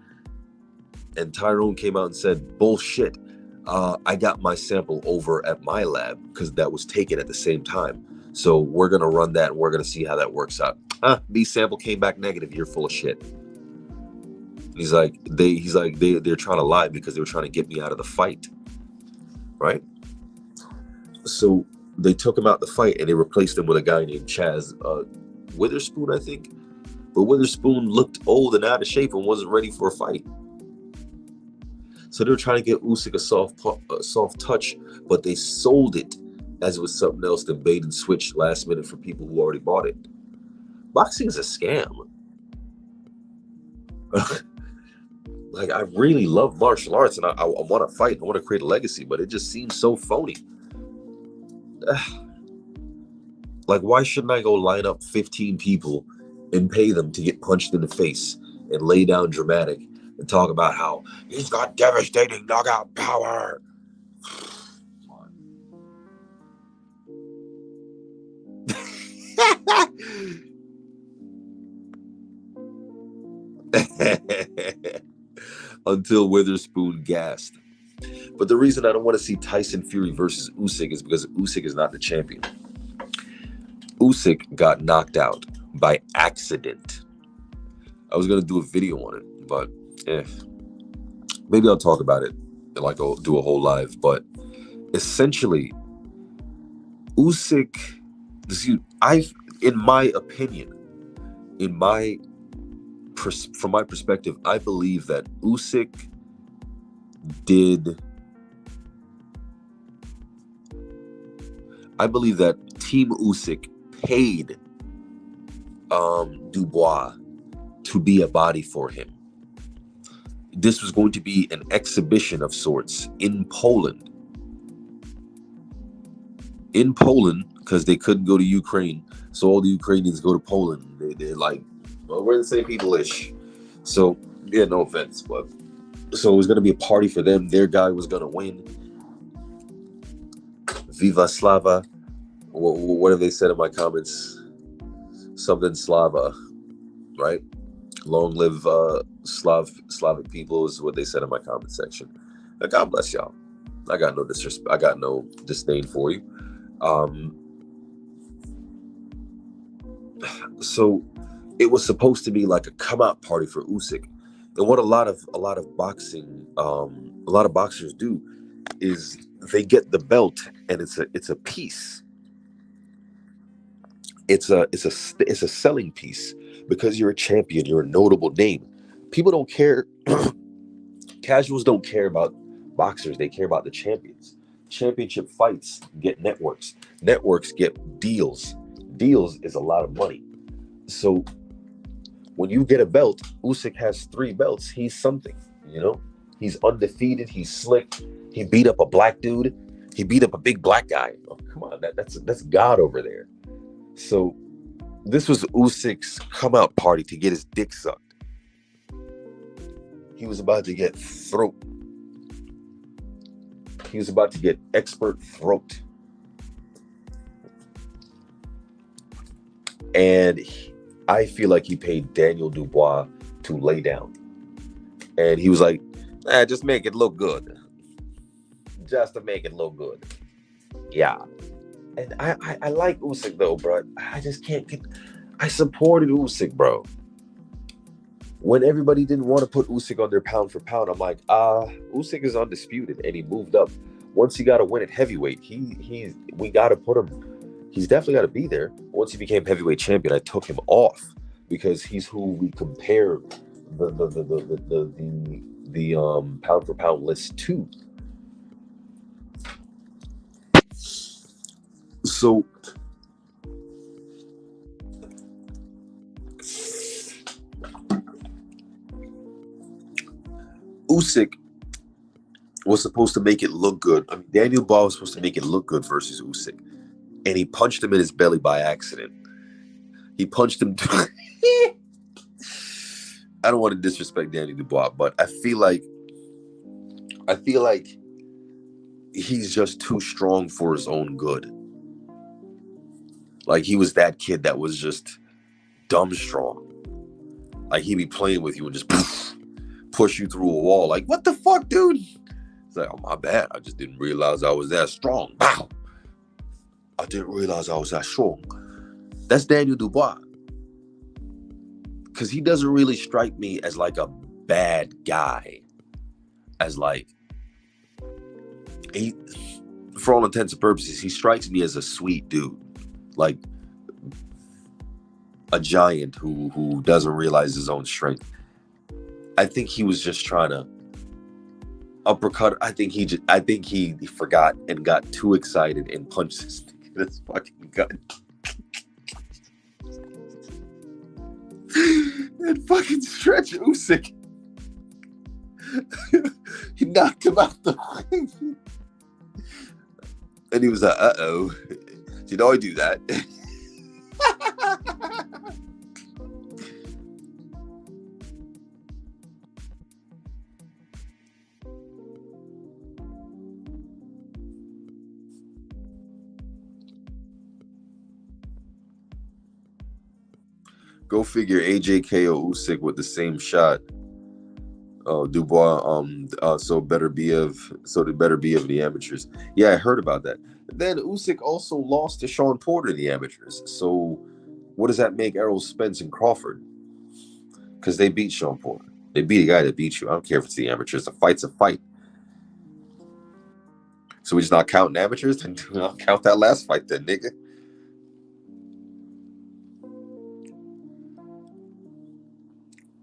and Tyrone came out and said, "Bullshit. I got my sample over at my lab because that was taken at the same time. So we're gonna run that and we're gonna see how that works out." B sample came back negative. You're full of shit. He's like they're trying to lie because they were trying to get me out of the fight, right? So they took him out the fight and they replaced him with a guy named Chaz Witherspoon, I think. But Witherspoon looked old and out of shape and wasn't ready for a fight. So they were trying to get Usyk a soft touch, but they sold it as it was something else, then bait and switch last minute for people who already bought it. Boxing is a scam. Like, I really love martial arts and I want to fight. I want to create a legacy, but it just seems so phony. Like, why shouldn't I go line up 15 people and pay them to get punched in the face and lay down dramatic and talk about how he's got devastating knockout power? Until Witherspoon gassed. But the reason I don't want to see Tyson Fury versus Usyk is because Usyk is not the champion. Usyk got knocked out by accident. I was going to do a video on it, but maybe I'll talk about it and like I'll do a whole live. But essentially, Usyk, in my opinion, from my perspective, I believe that Usyk I believe that Team Usyk paid Dubois to be a body for him. This was going to be an exhibition of sorts in Poland. In Poland, because they couldn't go to Ukraine, so all the Ukrainians go to Poland. They're like, well, we're the same people-ish. So, yeah, no offense, but so it was going to be a party for them. Their guy was going to win. Viva Slava. What have they said in my comments? Something Slava, right? Long live Slavic people is what they said in my comment section. Now, God bless y'all. I got no disrespect. I got no disdain for you. So it was supposed to be like a come out party for Usyk, and what a lot of boxers do is they get the belt and it's a piece. It's a selling piece because you're a champion, you're a notable name. People don't care. Casuals don't care about boxers. They care about the champions. Championship fights get networks. Networks get deals. Deals is a lot of money. So when you get a belt, Usyk has 3 belts. He's something, you know. He's undefeated. He's slick. He beat up a black dude. He beat up a big black guy. Oh, come on, that's God over there. So this was Usyk's come out party to get his dick sucked. He was about to get throat. He was about to get expert throat. And I feel like he paid Daniel Dubois to lay down. And he was like, just make it look good. Just to make it look good. Yeah. And I like Usyk though, bro. I just can't get... I supported Usyk, bro. When everybody didn't want to put Usyk on their pound for pound, I'm like, Usyk is undisputed and he moved up. Once he got to win at heavyweight, we got to put him... He's definitely got to be there. Once he became heavyweight champion, I took him off because he's who we compare the pound for pound list to. So Usyk was supposed to make it look good. I mean, Daniel Ball was supposed to make it look good versus Usyk. And he punched him in his belly by accident. He punched him. I don't want to disrespect Danny Dubois, but I feel like he's just too strong for his own good. Like, he was that kid that was just dumb strong. Like, he'd be playing with you and just push you through a wall. Like, what the fuck, dude? It's like, oh, my bad. I just didn't realize I was that strong. Wow. I didn't realize I was that strong. That's Daniel Dubois. Because he doesn't really strike me as like a bad guy. As like, for all intents and purposes, he strikes me as a sweet dude, like a giant who doesn't realize his own strength. I think he was just trying to uppercut. I think he forgot and got too excited and punched his thing in his fucking gut. And fucking Stretch Usyk. He knocked him out the ring. And he was like, uh-oh. You know I do that. Go figure. AJKO Usyk with the same shot. Dubois. So they better be of the amateurs. Yeah, I heard about that. Then Usyk also lost to Sean Porter in the amateurs. So what does that make Errol Spence and Crawford? Because they beat Sean Porter. They beat a guy that beat you. I don't care if it's the amateurs. A fight's a fight. So we just not counting amateurs? Then I'll count that last fight then, nigga.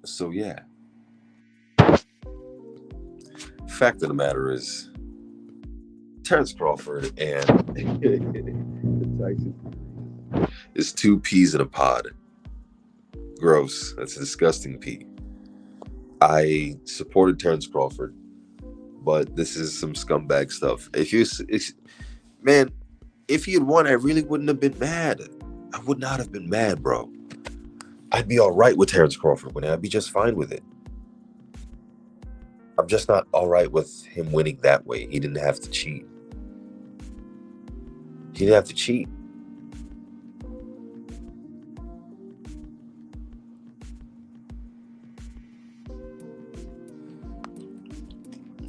So yeah. Fact of the matter is, Terence Crawford and Tyson is two peas in a pod. Gross. That's a disgusting pea. I supported Terence Crawford, but this is some scumbag stuff. If he had won, I really wouldn't have been mad. I would not have been mad, bro. I'd be all right with Terence Crawford winning. I'd be just fine with it. I'm just not all right with him winning that way. He didn't have to cheat. He didn't have to cheat.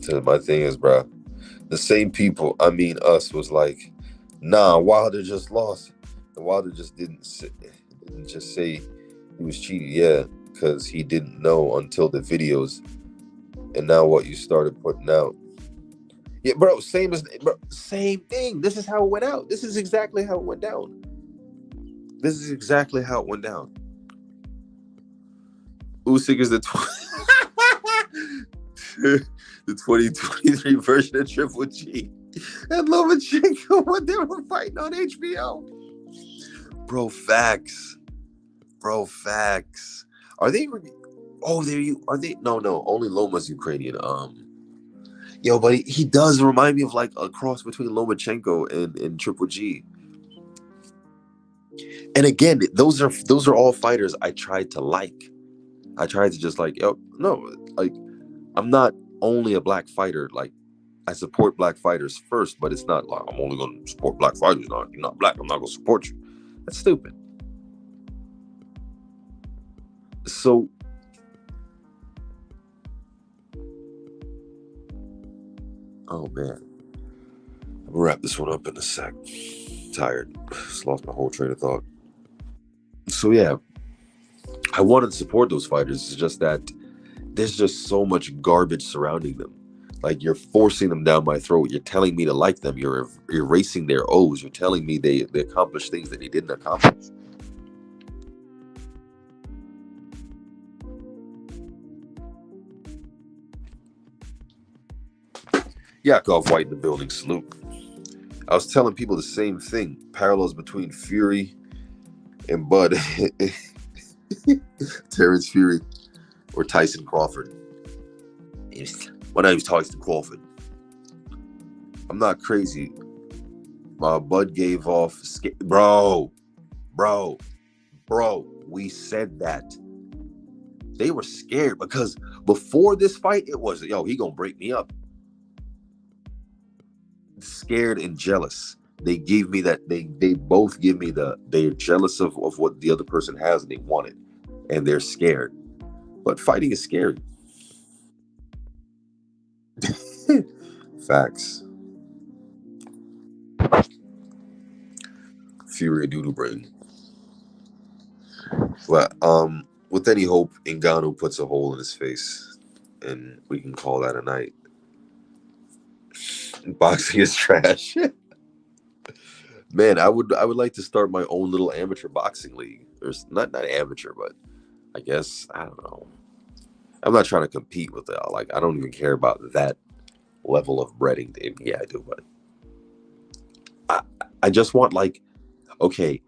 So my thing is, bro, the same people, us, was like, nah, Wilder just lost. And Wilder just didn't just say he was cheating. Yeah, because he didn't know until the videos. And now what you started putting out. Yeah, bro, same thing. This is how it went out. This is exactly how it went down. Usyk is the 2023 version of Triple G. And Lomachenko when they were fighting on HBO. Bro, facts. Are they... Oh, are they? No, only Loma's Ukrainian. But he does remind me of like a cross between Lomachenko and Triple G. And again, those are all fighters I tried to like. I tried to just like, I'm not only a black fighter. Like, I support black fighters first, but it's not like I'm only going to support black fighters. No, you're not black. I'm not going to support you. That's stupid. So. Oh man, I'll wrap this one up in a sec. Tired, just lost my whole train of thought. So yeah, I wanted to support those fighters. It's just that there's just so much garbage surrounding them. Like, you're forcing them down my throat. You're telling me to like them. You're erasing their O's. You're telling me they accomplished things that they didn't accomplish. Yakov White in the building, salute. I was telling people the same thing. Parallels between Fury and Bud. Terrence Fury or Tyson Crawford. When I was Tyson Crawford. I'm not crazy. Bud gave off... Bro, we said that. They were scared because before this fight, it was, he gonna break me up. Scared and jealous. They gave me that. They both give me they're jealous of what the other person has and they want it. And they're scared. But fighting is scary. Facts. Fury doodle brain. But with any hope, Ngannou puts a hole in his face, and we can call that a night. Boxing is trash. Man, I would like to start my own little amateur boxing league. There's not amateur, but I guess I don't know. I'm not trying to compete with it. Like I don't even care about that level of breading. Yeah, I do, but I I just want like okay,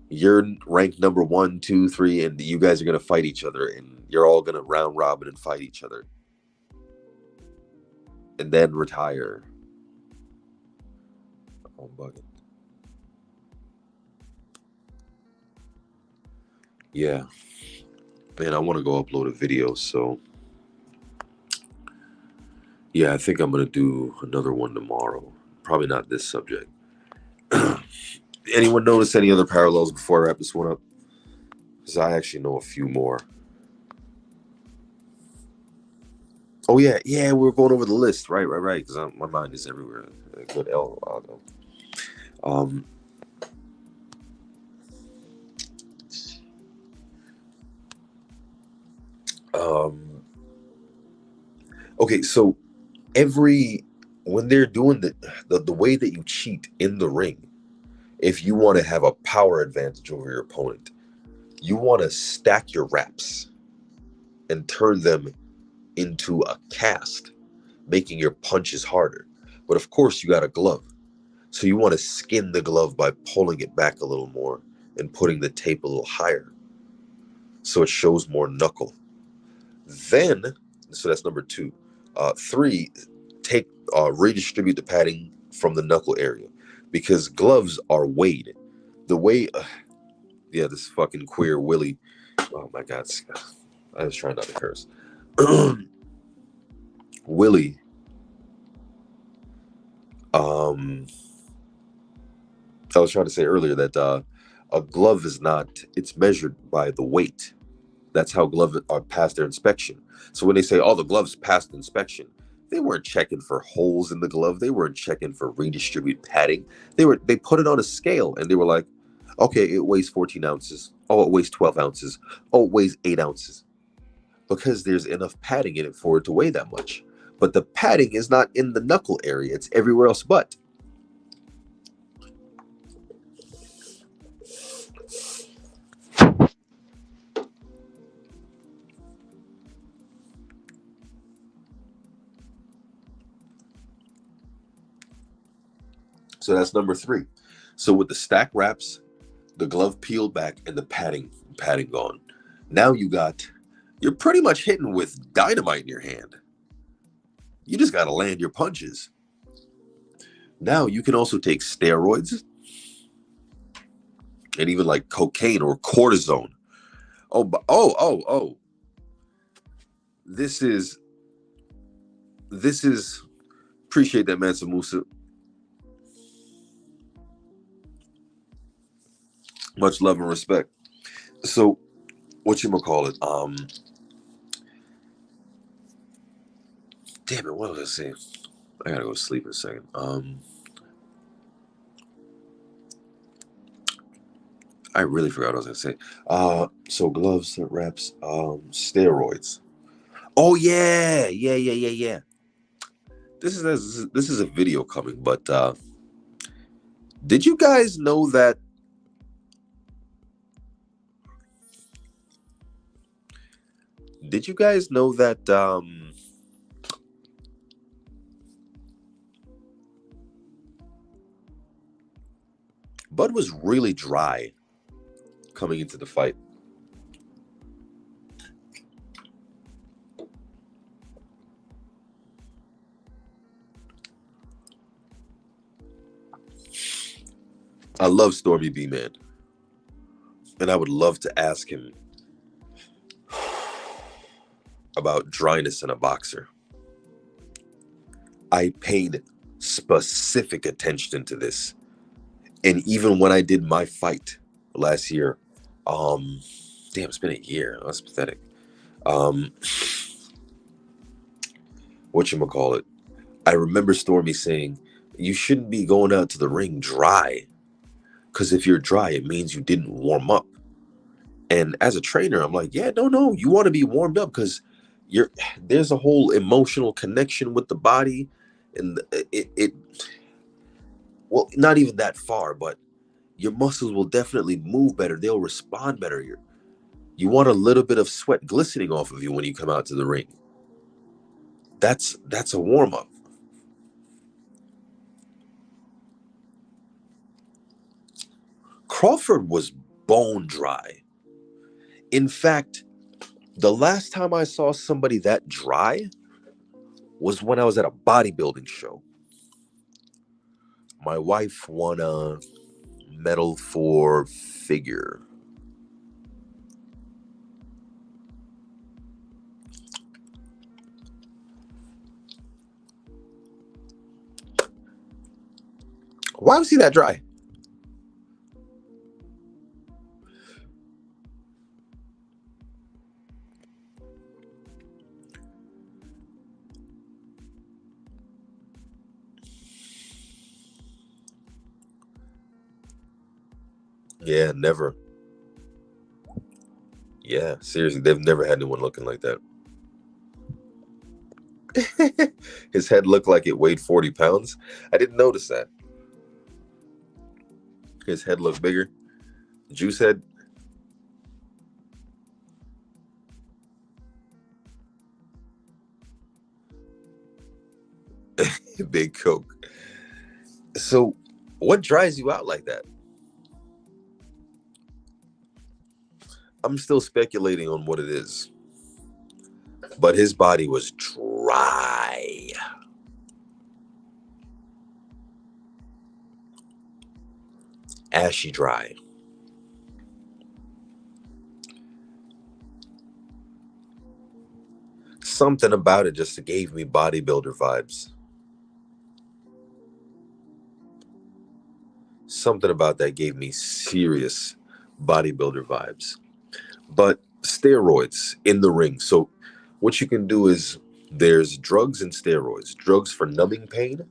you're ranked number one, two, three, and you guys are gonna fight each other, and you're all gonna round robin and fight each other, and then retire. Oh, I'm bugging. Yeah, man, I want to go upload a video, so yeah, I think I'm gonna do another one tomorrow. Probably not this subject. Anyone notice any other parallels before I wrap this one up? Because I actually know a few more. Oh yeah, we were going over the list, right. Because my mind is everywhere. A good L while ago. Um, um, okay, so when they're doing the way that you cheat in the ring, if you want to have a power advantage over your opponent, you want to stack your wraps and turn them into a cast, making your punches harder. But of course, you got a glove. So you want to skin the glove by pulling it back a little more and putting the tape a little higher so it shows more knuckle. Then, so that's number two. Three, redistribute the padding from the knuckle area because gloves are weighed. The way, yeah, this fucking queer Willie. Oh my God, I was trying not to curse. Willie, I was trying to say earlier that a glove is not, it's measured by the weight. That's how gloves are passed their inspection. So when they say, oh, the gloves passed inspection, they weren't checking for holes in the glove. They weren't checking for redistribute padding. They put it on a scale and they were like, okay, it weighs 14 ounces. Oh, it weighs 12 ounces. Oh, it weighs 8 ounces. Because there's enough padding in it for it to weigh that much. But the padding is not in the knuckle area. It's everywhere else but. So that's number three. So with the stack wraps, the glove peeled back, and the padding gone, now you're pretty much hitting with dynamite in your hand. You just got to land your punches. Now you can also take steroids and even like cocaine or cortisone. Oh. This is appreciate that, man, Samusa. Much love and respect. So, what you gonna call it? Damn it, what was I saying? I gotta go to sleep in a second. I really forgot what I was gonna say. So gloves, wraps, steroids. Oh yeah. This is a video coming, but did you guys know that? Did you guys know that Bud was really dry coming into the fight? I love Stormy B, man. And I would love to ask him about dryness in a boxer. I paid specific attention to this. And even when I did my fight last year, damn, it's been a year. That's pathetic. Whatchamacallit? I remember Stormy saying, you shouldn't be going out to the ring dry. Because if you're dry, it means you didn't warm up. And as a trainer, I'm like, yeah, no. You want to be warmed up because there's a whole emotional connection with the body. and it well, not even that far, but your muscles will definitely move better. They'll respond better. You want a little bit of sweat glistening off of you when you come out to the ring. That's a warm up. Crawford was bone dry. In fact, the last time I saw somebody that dry was when I was at a bodybuilding show. My wife won a medal for figure. Why was he that dry? Yeah, never. Yeah, seriously, they've never had anyone looking like that. His head looked like it weighed 40 pounds. I didn't notice that. His head looked bigger. Juice head. Big Coke. So, what dries you out like that? I'm still speculating on what it is. But his body was dry. Ashy dry. Something about it just gave me bodybuilder vibes. Something about that gave me serious bodybuilder vibes. But steroids in the ring. So what you can do is there's drugs and steroids. Drugs for numbing pain,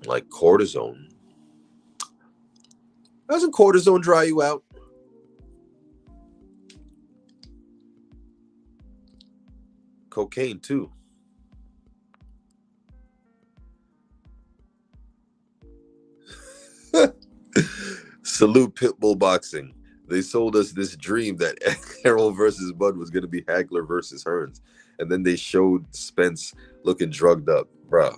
like cortisone. Doesn't cortisone dry you out? Cocaine too. Salute Pitbull Boxing. They sold us this dream that Errol versus Bud was going to be Hagler versus Hearns. And then they showed Spence looking drugged up. Bro.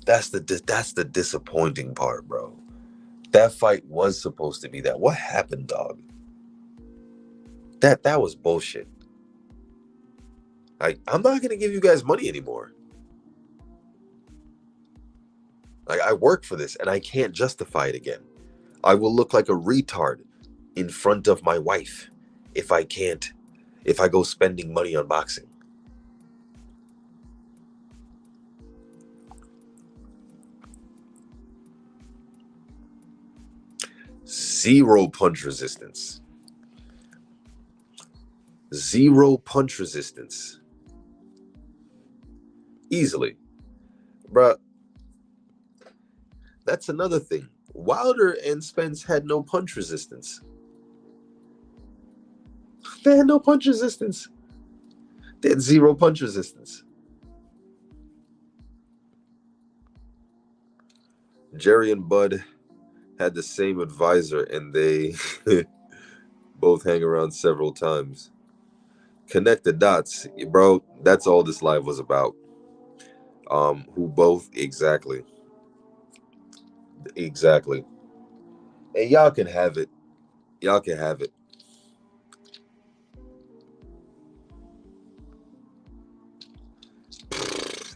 That's the disappointing part, bro. That fight was supposed to be that. What happened, dog? That was bullshit. I'm not going to give you guys money anymore. Like, I work for this and I can't justify it again. I will look like a retard in front of my wife if I go spending money on boxing. Zero punch resistance. Zero punch resistance. Easily. Bruh. That's another thing. Wilder and Spence had no punch resistance. They had no punch resistance. They had zero punch resistance. Jerry and Bud had the same advisor, and they both hang around several times. Connect the dots, bro. That's all this live was about. Who both exactly. And y'all can have it. Y'all can have it.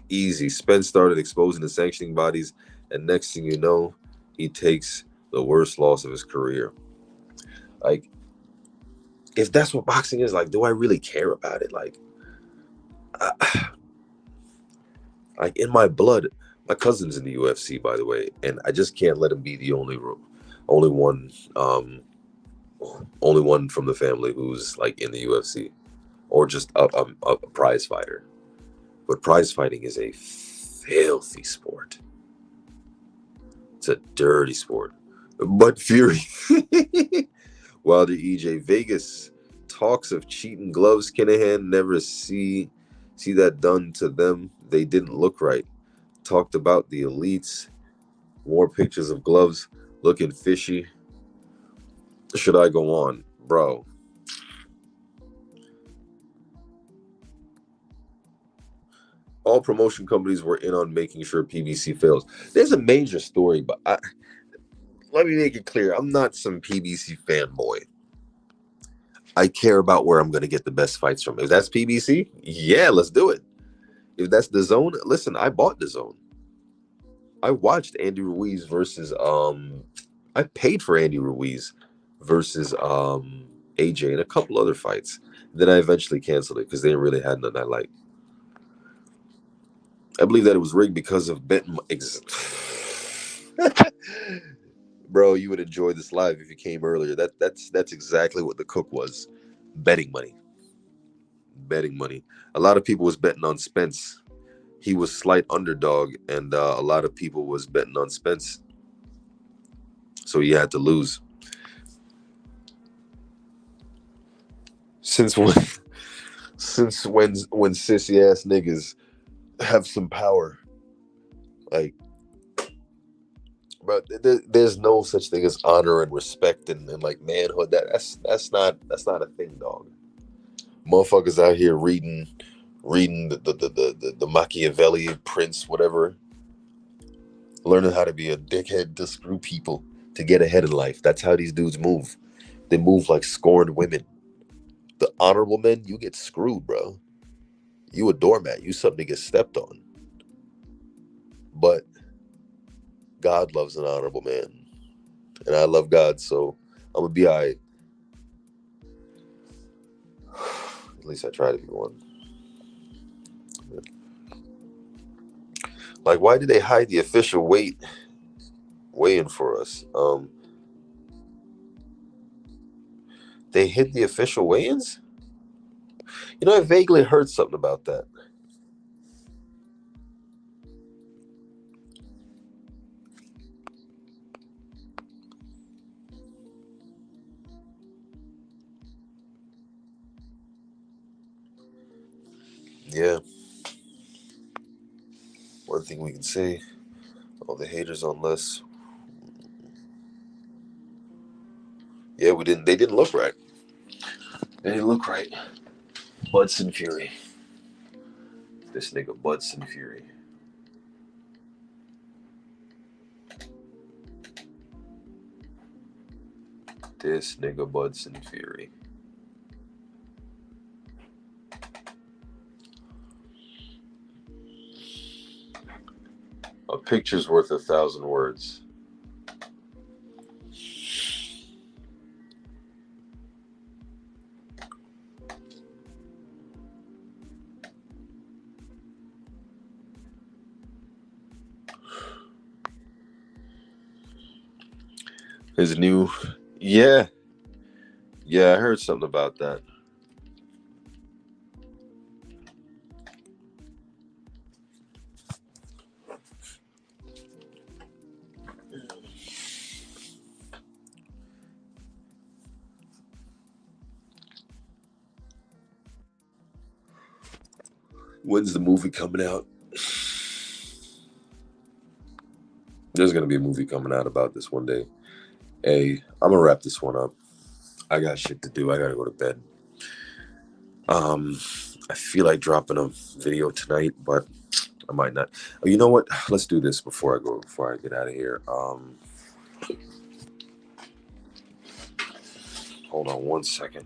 Easy. Spence started exposing the sanctioning bodies, and next thing you know, he takes the worst loss of his career. Like, if that's what boxing is, like, do I really care about it? Like in my blood, my cousin's in the UFC, by the way, and I just can't let him be the only one from the family who's like in the UFC, or just a prize fighter. But prize fighting is a filthy sport. It's a dirty sport. But Fury, Wilder EJ Vegas talks of cheating gloves. Kinahan never see See that done to them? They didn't look right. Talked about the elites, wore pictures of gloves looking fishy. Should I go on? Bro, all promotion companies were in on making sure PBC fails. There's a major story, but let me make it clear. I'm not some PBC fanboy. I care about where I'm going to get the best fights from. If that's PBC, yeah, let's do it. If that's the zone, listen, I bought the zone. I watched Andy Ruiz versus I paid for Andy Ruiz versus AJ and a couple other fights. Then I eventually canceled it because they really had nothing I liked. I believe that it was rigged because of betting. Bro, you would enjoy this live if you came earlier. That's exactly what the cook was. Betting money. Betting money. A lot of people was betting on Spence. He was slight underdog, and a lot of people was betting on Spence. So he had to lose. Since when? Since when sissy ass niggas have some power, like, but there's no such thing as honor and respect and like manhood. That's not a thing, dog. Motherfuckers out here reading the Machiavelli, Prince, whatever, learning how to be a dickhead to screw people to get ahead in life. That's how these dudes move. They move like scorned women. The honorable men, you get screwed, bro. You a doormat. You something to get stepped on. But God loves an honorable man. And I love God, so I'm gonna be alright. At least I try to be one. Like, why did they hide the official weigh-in for us? They hid the official weigh-ins? You know, I vaguely heard something about that. Yeah. One thing we can say, all the haters on less. Yeah, they didn't look right. They didn't look right. Budson Fury. This nigga Budson Fury. This nigga Budson Fury. A picture's worth 1,000 words. His new, yeah, I heard something about that. When's the movie coming out? There's gonna be a movie coming out about this one day. Hey, I'm gonna wrap this one up. I got shit to do. I gotta go to bed. I feel like dropping a video tonight, but I might not. Oh, you know what? Let's do this before I get out of here. Hold on one second.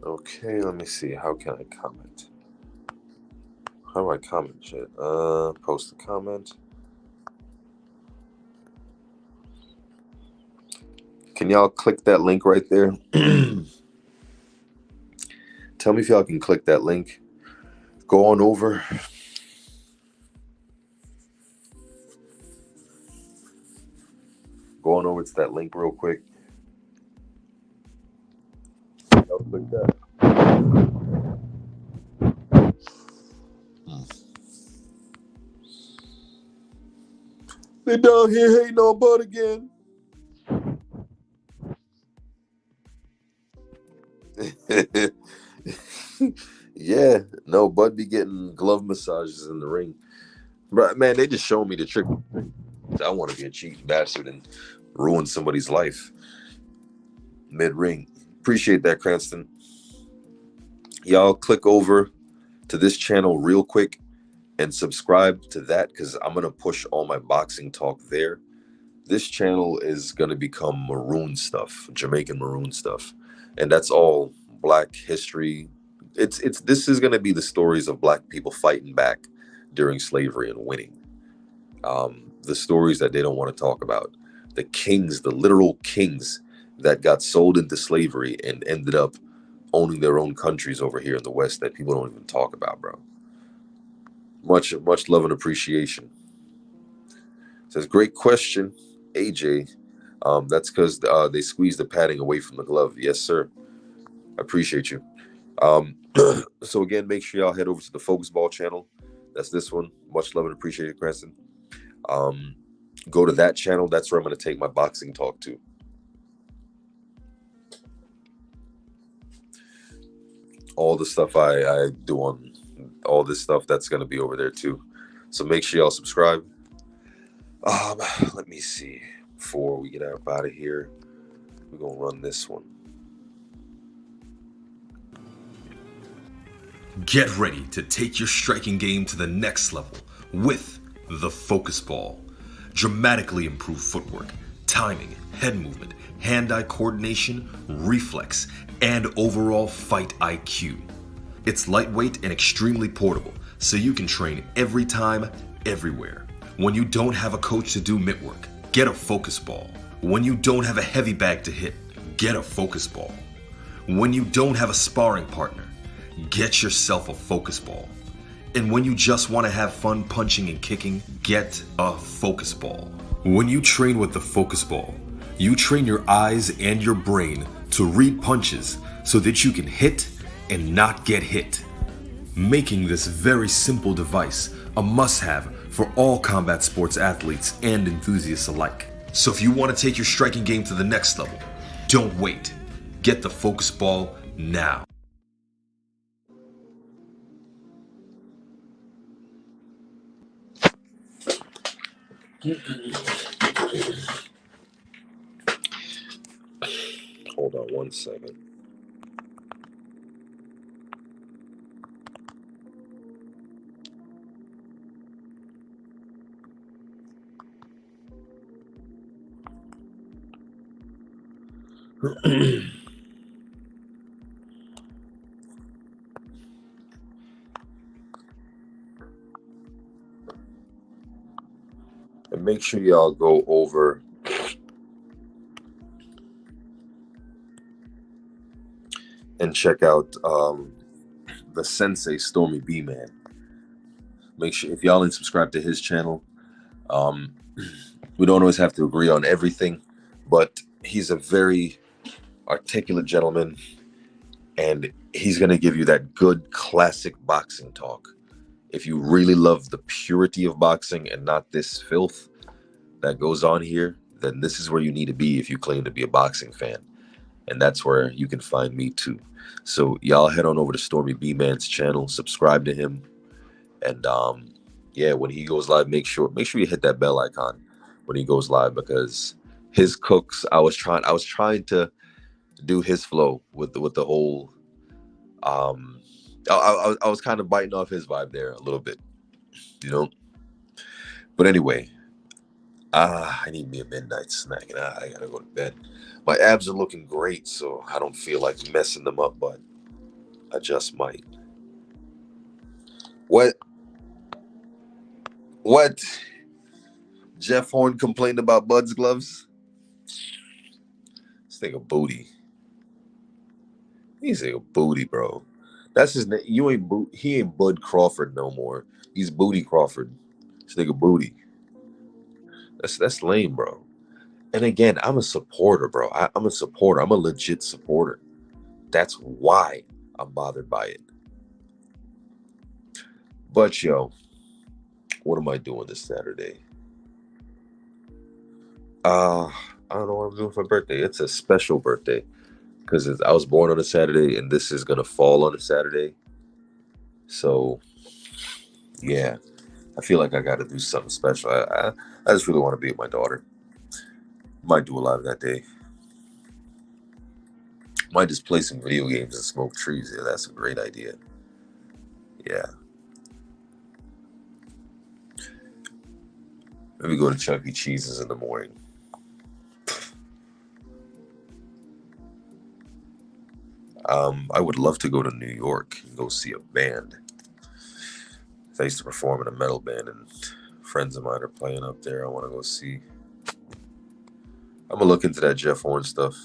Okay, let me see. How can I comment? How do I comment shit? Post a comment. Can y'all click that link right there? Tell me if y'all can click that link. Go on over. Going over to that link real quick. Y'all click that. They down here hating on Bud again. Yeah, no, Bud be getting glove massages in the ring. But man, they just show me the trick. I want to be a cheating bastard and ruin somebody's life mid-ring. Appreciate that, Cranston. Y'all click over to this channel real quick and subscribe to that because I'm going to push all my boxing talk there. This channel is going to become maroon stuff, Jamaican maroon stuff. And that's all Black history. This is going to be the stories of Black people fighting back during slavery and winning. The stories that they don't want to talk about. The kings, the literal kings that got sold into slavery and ended up owning their own countries over here in the West that people don't even talk about, bro. Much love and appreciation. Says, great question, AJ. That's because they squeezed the padding away from the glove. Yes, sir. I appreciate you. So again, make sure y'all head over to the Focus Ball channel. That's this one. Much love and appreciated, Cranston. Go to that channel. That's where I'm going to take my boxing talk to. All the stuff I do on all this stuff, that's going to be over there too. So make sure y'all subscribe. Let me see. Before we get out of here, we're going to run this one. Get ready to take your striking game to the next level with the Focus Ball. Dramatically improve footwork, timing, head movement, hand-eye coordination, reflex, and overall fight IQ. It's lightweight and extremely portable, so you can train every time, everywhere. When you don't have a coach to do mitt work, get a Focus Ball. When you don't have a heavy bag to hit, get a Focus Ball. When you don't have a sparring partner, get yourself a Focus Ball. And when you just want to have fun punching and kicking, get a Focus Ball. When you train with the Focus Ball, you train your eyes and your brain to read punches so that you can hit and not get hit, making this very simple device a must-have for all combat sports athletes and enthusiasts alike. So if you want to take your striking game to the next level, don't wait. Get the Focus Ball now. Hold on one second. And make sure y'all go over and check out the Sensei Stormy B Man. Make sure if y'all ain't subscribed to his channel, we don't always have to agree on everything, but he's a very articulate gentleman, and he's gonna give you that good classic boxing talk. If you really love the purity of boxing and not this filth that goes on here, then this is where you need to be if you claim to be a boxing fan. And that's where you can find me too. So y'all head on over to Stormy B Man's channel, subscribe to him, and yeah, when he goes live, make sure you hit that bell icon when he goes live, because his cooks, I was trying to do his flow with the whole I was kind of biting off his vibe there a little bit, you know. But anyway, I need me a midnight snack, and I gotta go to bed. My abs are looking great, so I don't feel like messing them up, but I just might. What? Jeff Horn complained about Bud's gloves? This nigga booty. He's a booty, bro. That's his name. He ain't Bud Crawford no more. He's Booty Crawford. This nigga booty. That's lame, bro. And again, I'm a supporter, bro. I'm a supporter. I'm a legit supporter. That's why I'm bothered by it. But yo, what am I doing this Saturday? I don't know what I'm doing for my birthday. It's a special birthday because I was born on a Saturday, and this is gonna fall on a Saturday. So yeah, I feel like I got to do something special. I just really want to be with my daughter. Might do a lot of that day. Might just play some video games and smoke trees. Yeah, that's a great idea. Yeah. Maybe go to Chuck E. Cheese's in the morning. I would love to go to New York and go see a band. I used to perform in a metal band, and friends of mine are playing up there. I want to go see. I'm gonna look into that Jeff Horn stuff.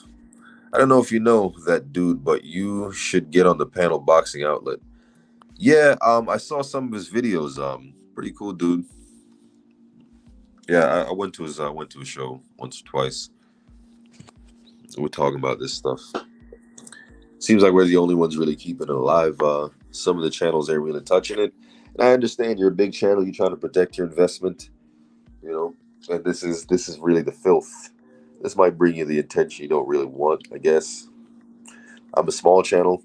I don't know if you know that dude, but you should get on the Panel Boxing Outlet. Yeah, I saw some of his videos. Pretty cool dude. Yeah, I went to his show once or twice. We're talking about this stuff. Seems like we're the only ones really keeping it alive. Some of the channels ain't really touching it. And I understand you're a big channel. You're trying to protect your investment, you know. And this is really the filth. This might bring you the attention you don't really want, I guess. I'm a small channel.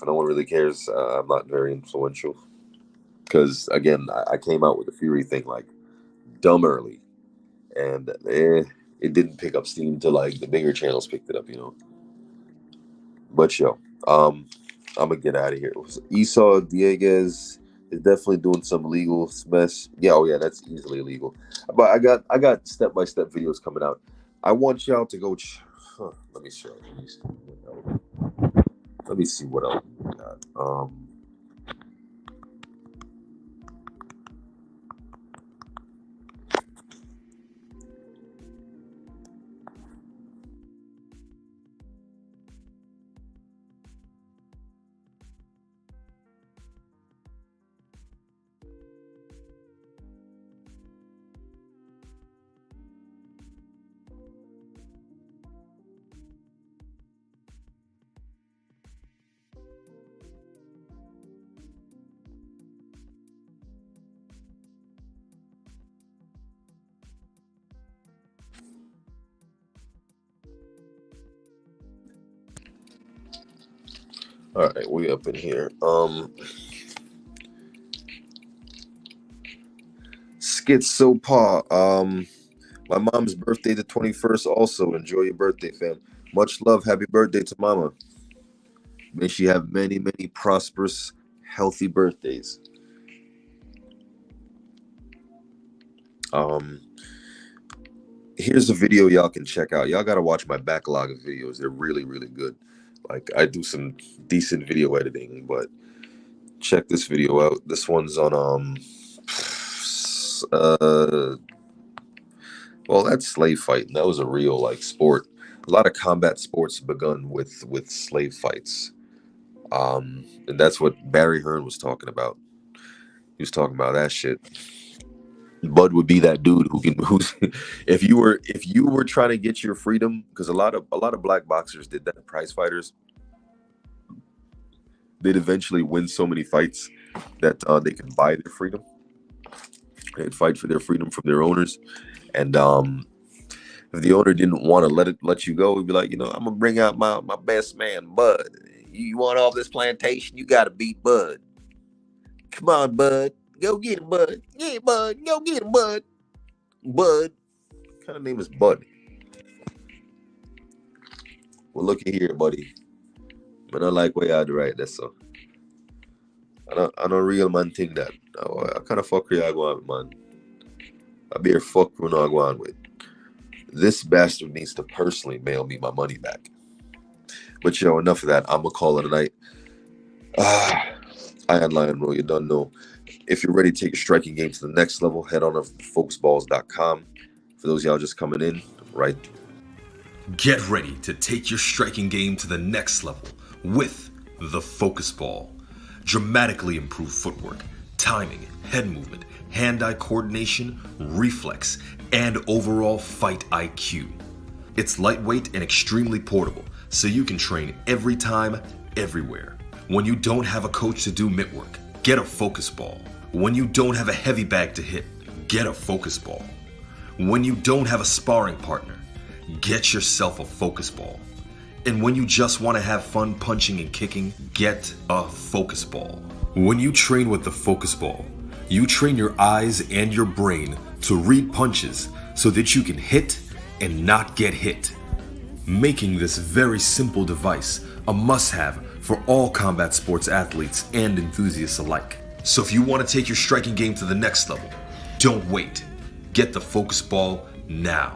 No one really cares. I'm not very influential. Because, again, I came out with the Fury thing, like, dumb early. And it didn't pick up steam till, like, the bigger channels picked it up, you know. But, yo, I'm going to get out of here. Esau Dieguez is definitely doing some illegal mess. Yeah, oh, yeah, that's easily illegal. But I got step-by-step videos coming out. I want y'all to go... let me show you. Let me see what else we got. All right, we up in here. Schizopa. My mom's birthday the 21st. Also, enjoy your birthday, fam. Much love. Happy birthday to mama. May she have many, many prosperous, healthy birthdays. Here's a video y'all can check out. Y'all gotta watch my backlog of videos. They're really, really good. Like, I do some decent video editing, but check this video out. This one's on well, that's slave fighting. That was a real like sport. A lot of combat sports begun with slave fights. And that's what Barry Hearn was talking about. He was talking about that shit. Bud would be that dude who's if you were trying to get your freedom, because a lot of black boxers did that. Prize fighters, they'd eventually win so many fights that they can buy their freedom. They'd fight for their freedom from their owners, and if the owner didn't want to let you go, he'd be like, I'm gonna bring out my best man, Bud. You want off this plantation? You gotta beat Bud. Come on, Bud. Go get him, Bud. Yeah, Bud. Go get him, Bud. Bud. What kind of name is Bud? Well, look at here, buddy. I don't like way out right. That's so. I don't real man think that. I kind of fuck I go on with, man. I be here fuck when I go on with. This bastard needs to personally mail me my money back. But enough of that. I'm gonna call it a night. I had Lion Roll. You don't know. If you're ready to take your striking game to the next level, head on over to focusballs.com. For those y'all just coming in, right. Get ready to take your striking game to the next level with the Focus Ball. Dramatically improved footwork, timing, head movement, hand-eye coordination, reflex, and overall fight IQ. It's lightweight and extremely portable, so you can train every time, everywhere. When you don't have a coach to do mitt work, get a focus ball. When you don't have a heavy bag to hit, get a focus ball. When you don't have a sparring partner, get yourself a focus ball. And when you just want to have fun punching and kicking, get a focus ball. When you train with the focus ball, you train your eyes and your brain to read punches so that you can hit and not get hit, making this very simple device a must-have for all combat sports athletes and enthusiasts alike. So if you want to take your striking game to the next level, don't wait. Get the focus ball now.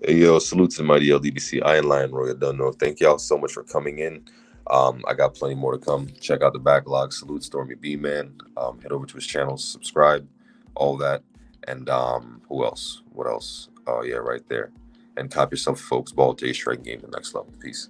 Hey, yo, salute to the mighty LDBC. Iron Lion Roy, I don't know. Thank y'all so much for coming in. I got plenty more to come. Check out the backlog. Salute Stormy B, man. Head over to his channel, subscribe, all that. And who else? What else? Oh, yeah, right there. And cop yourself a focus ball to your striking game to the next level. Peace.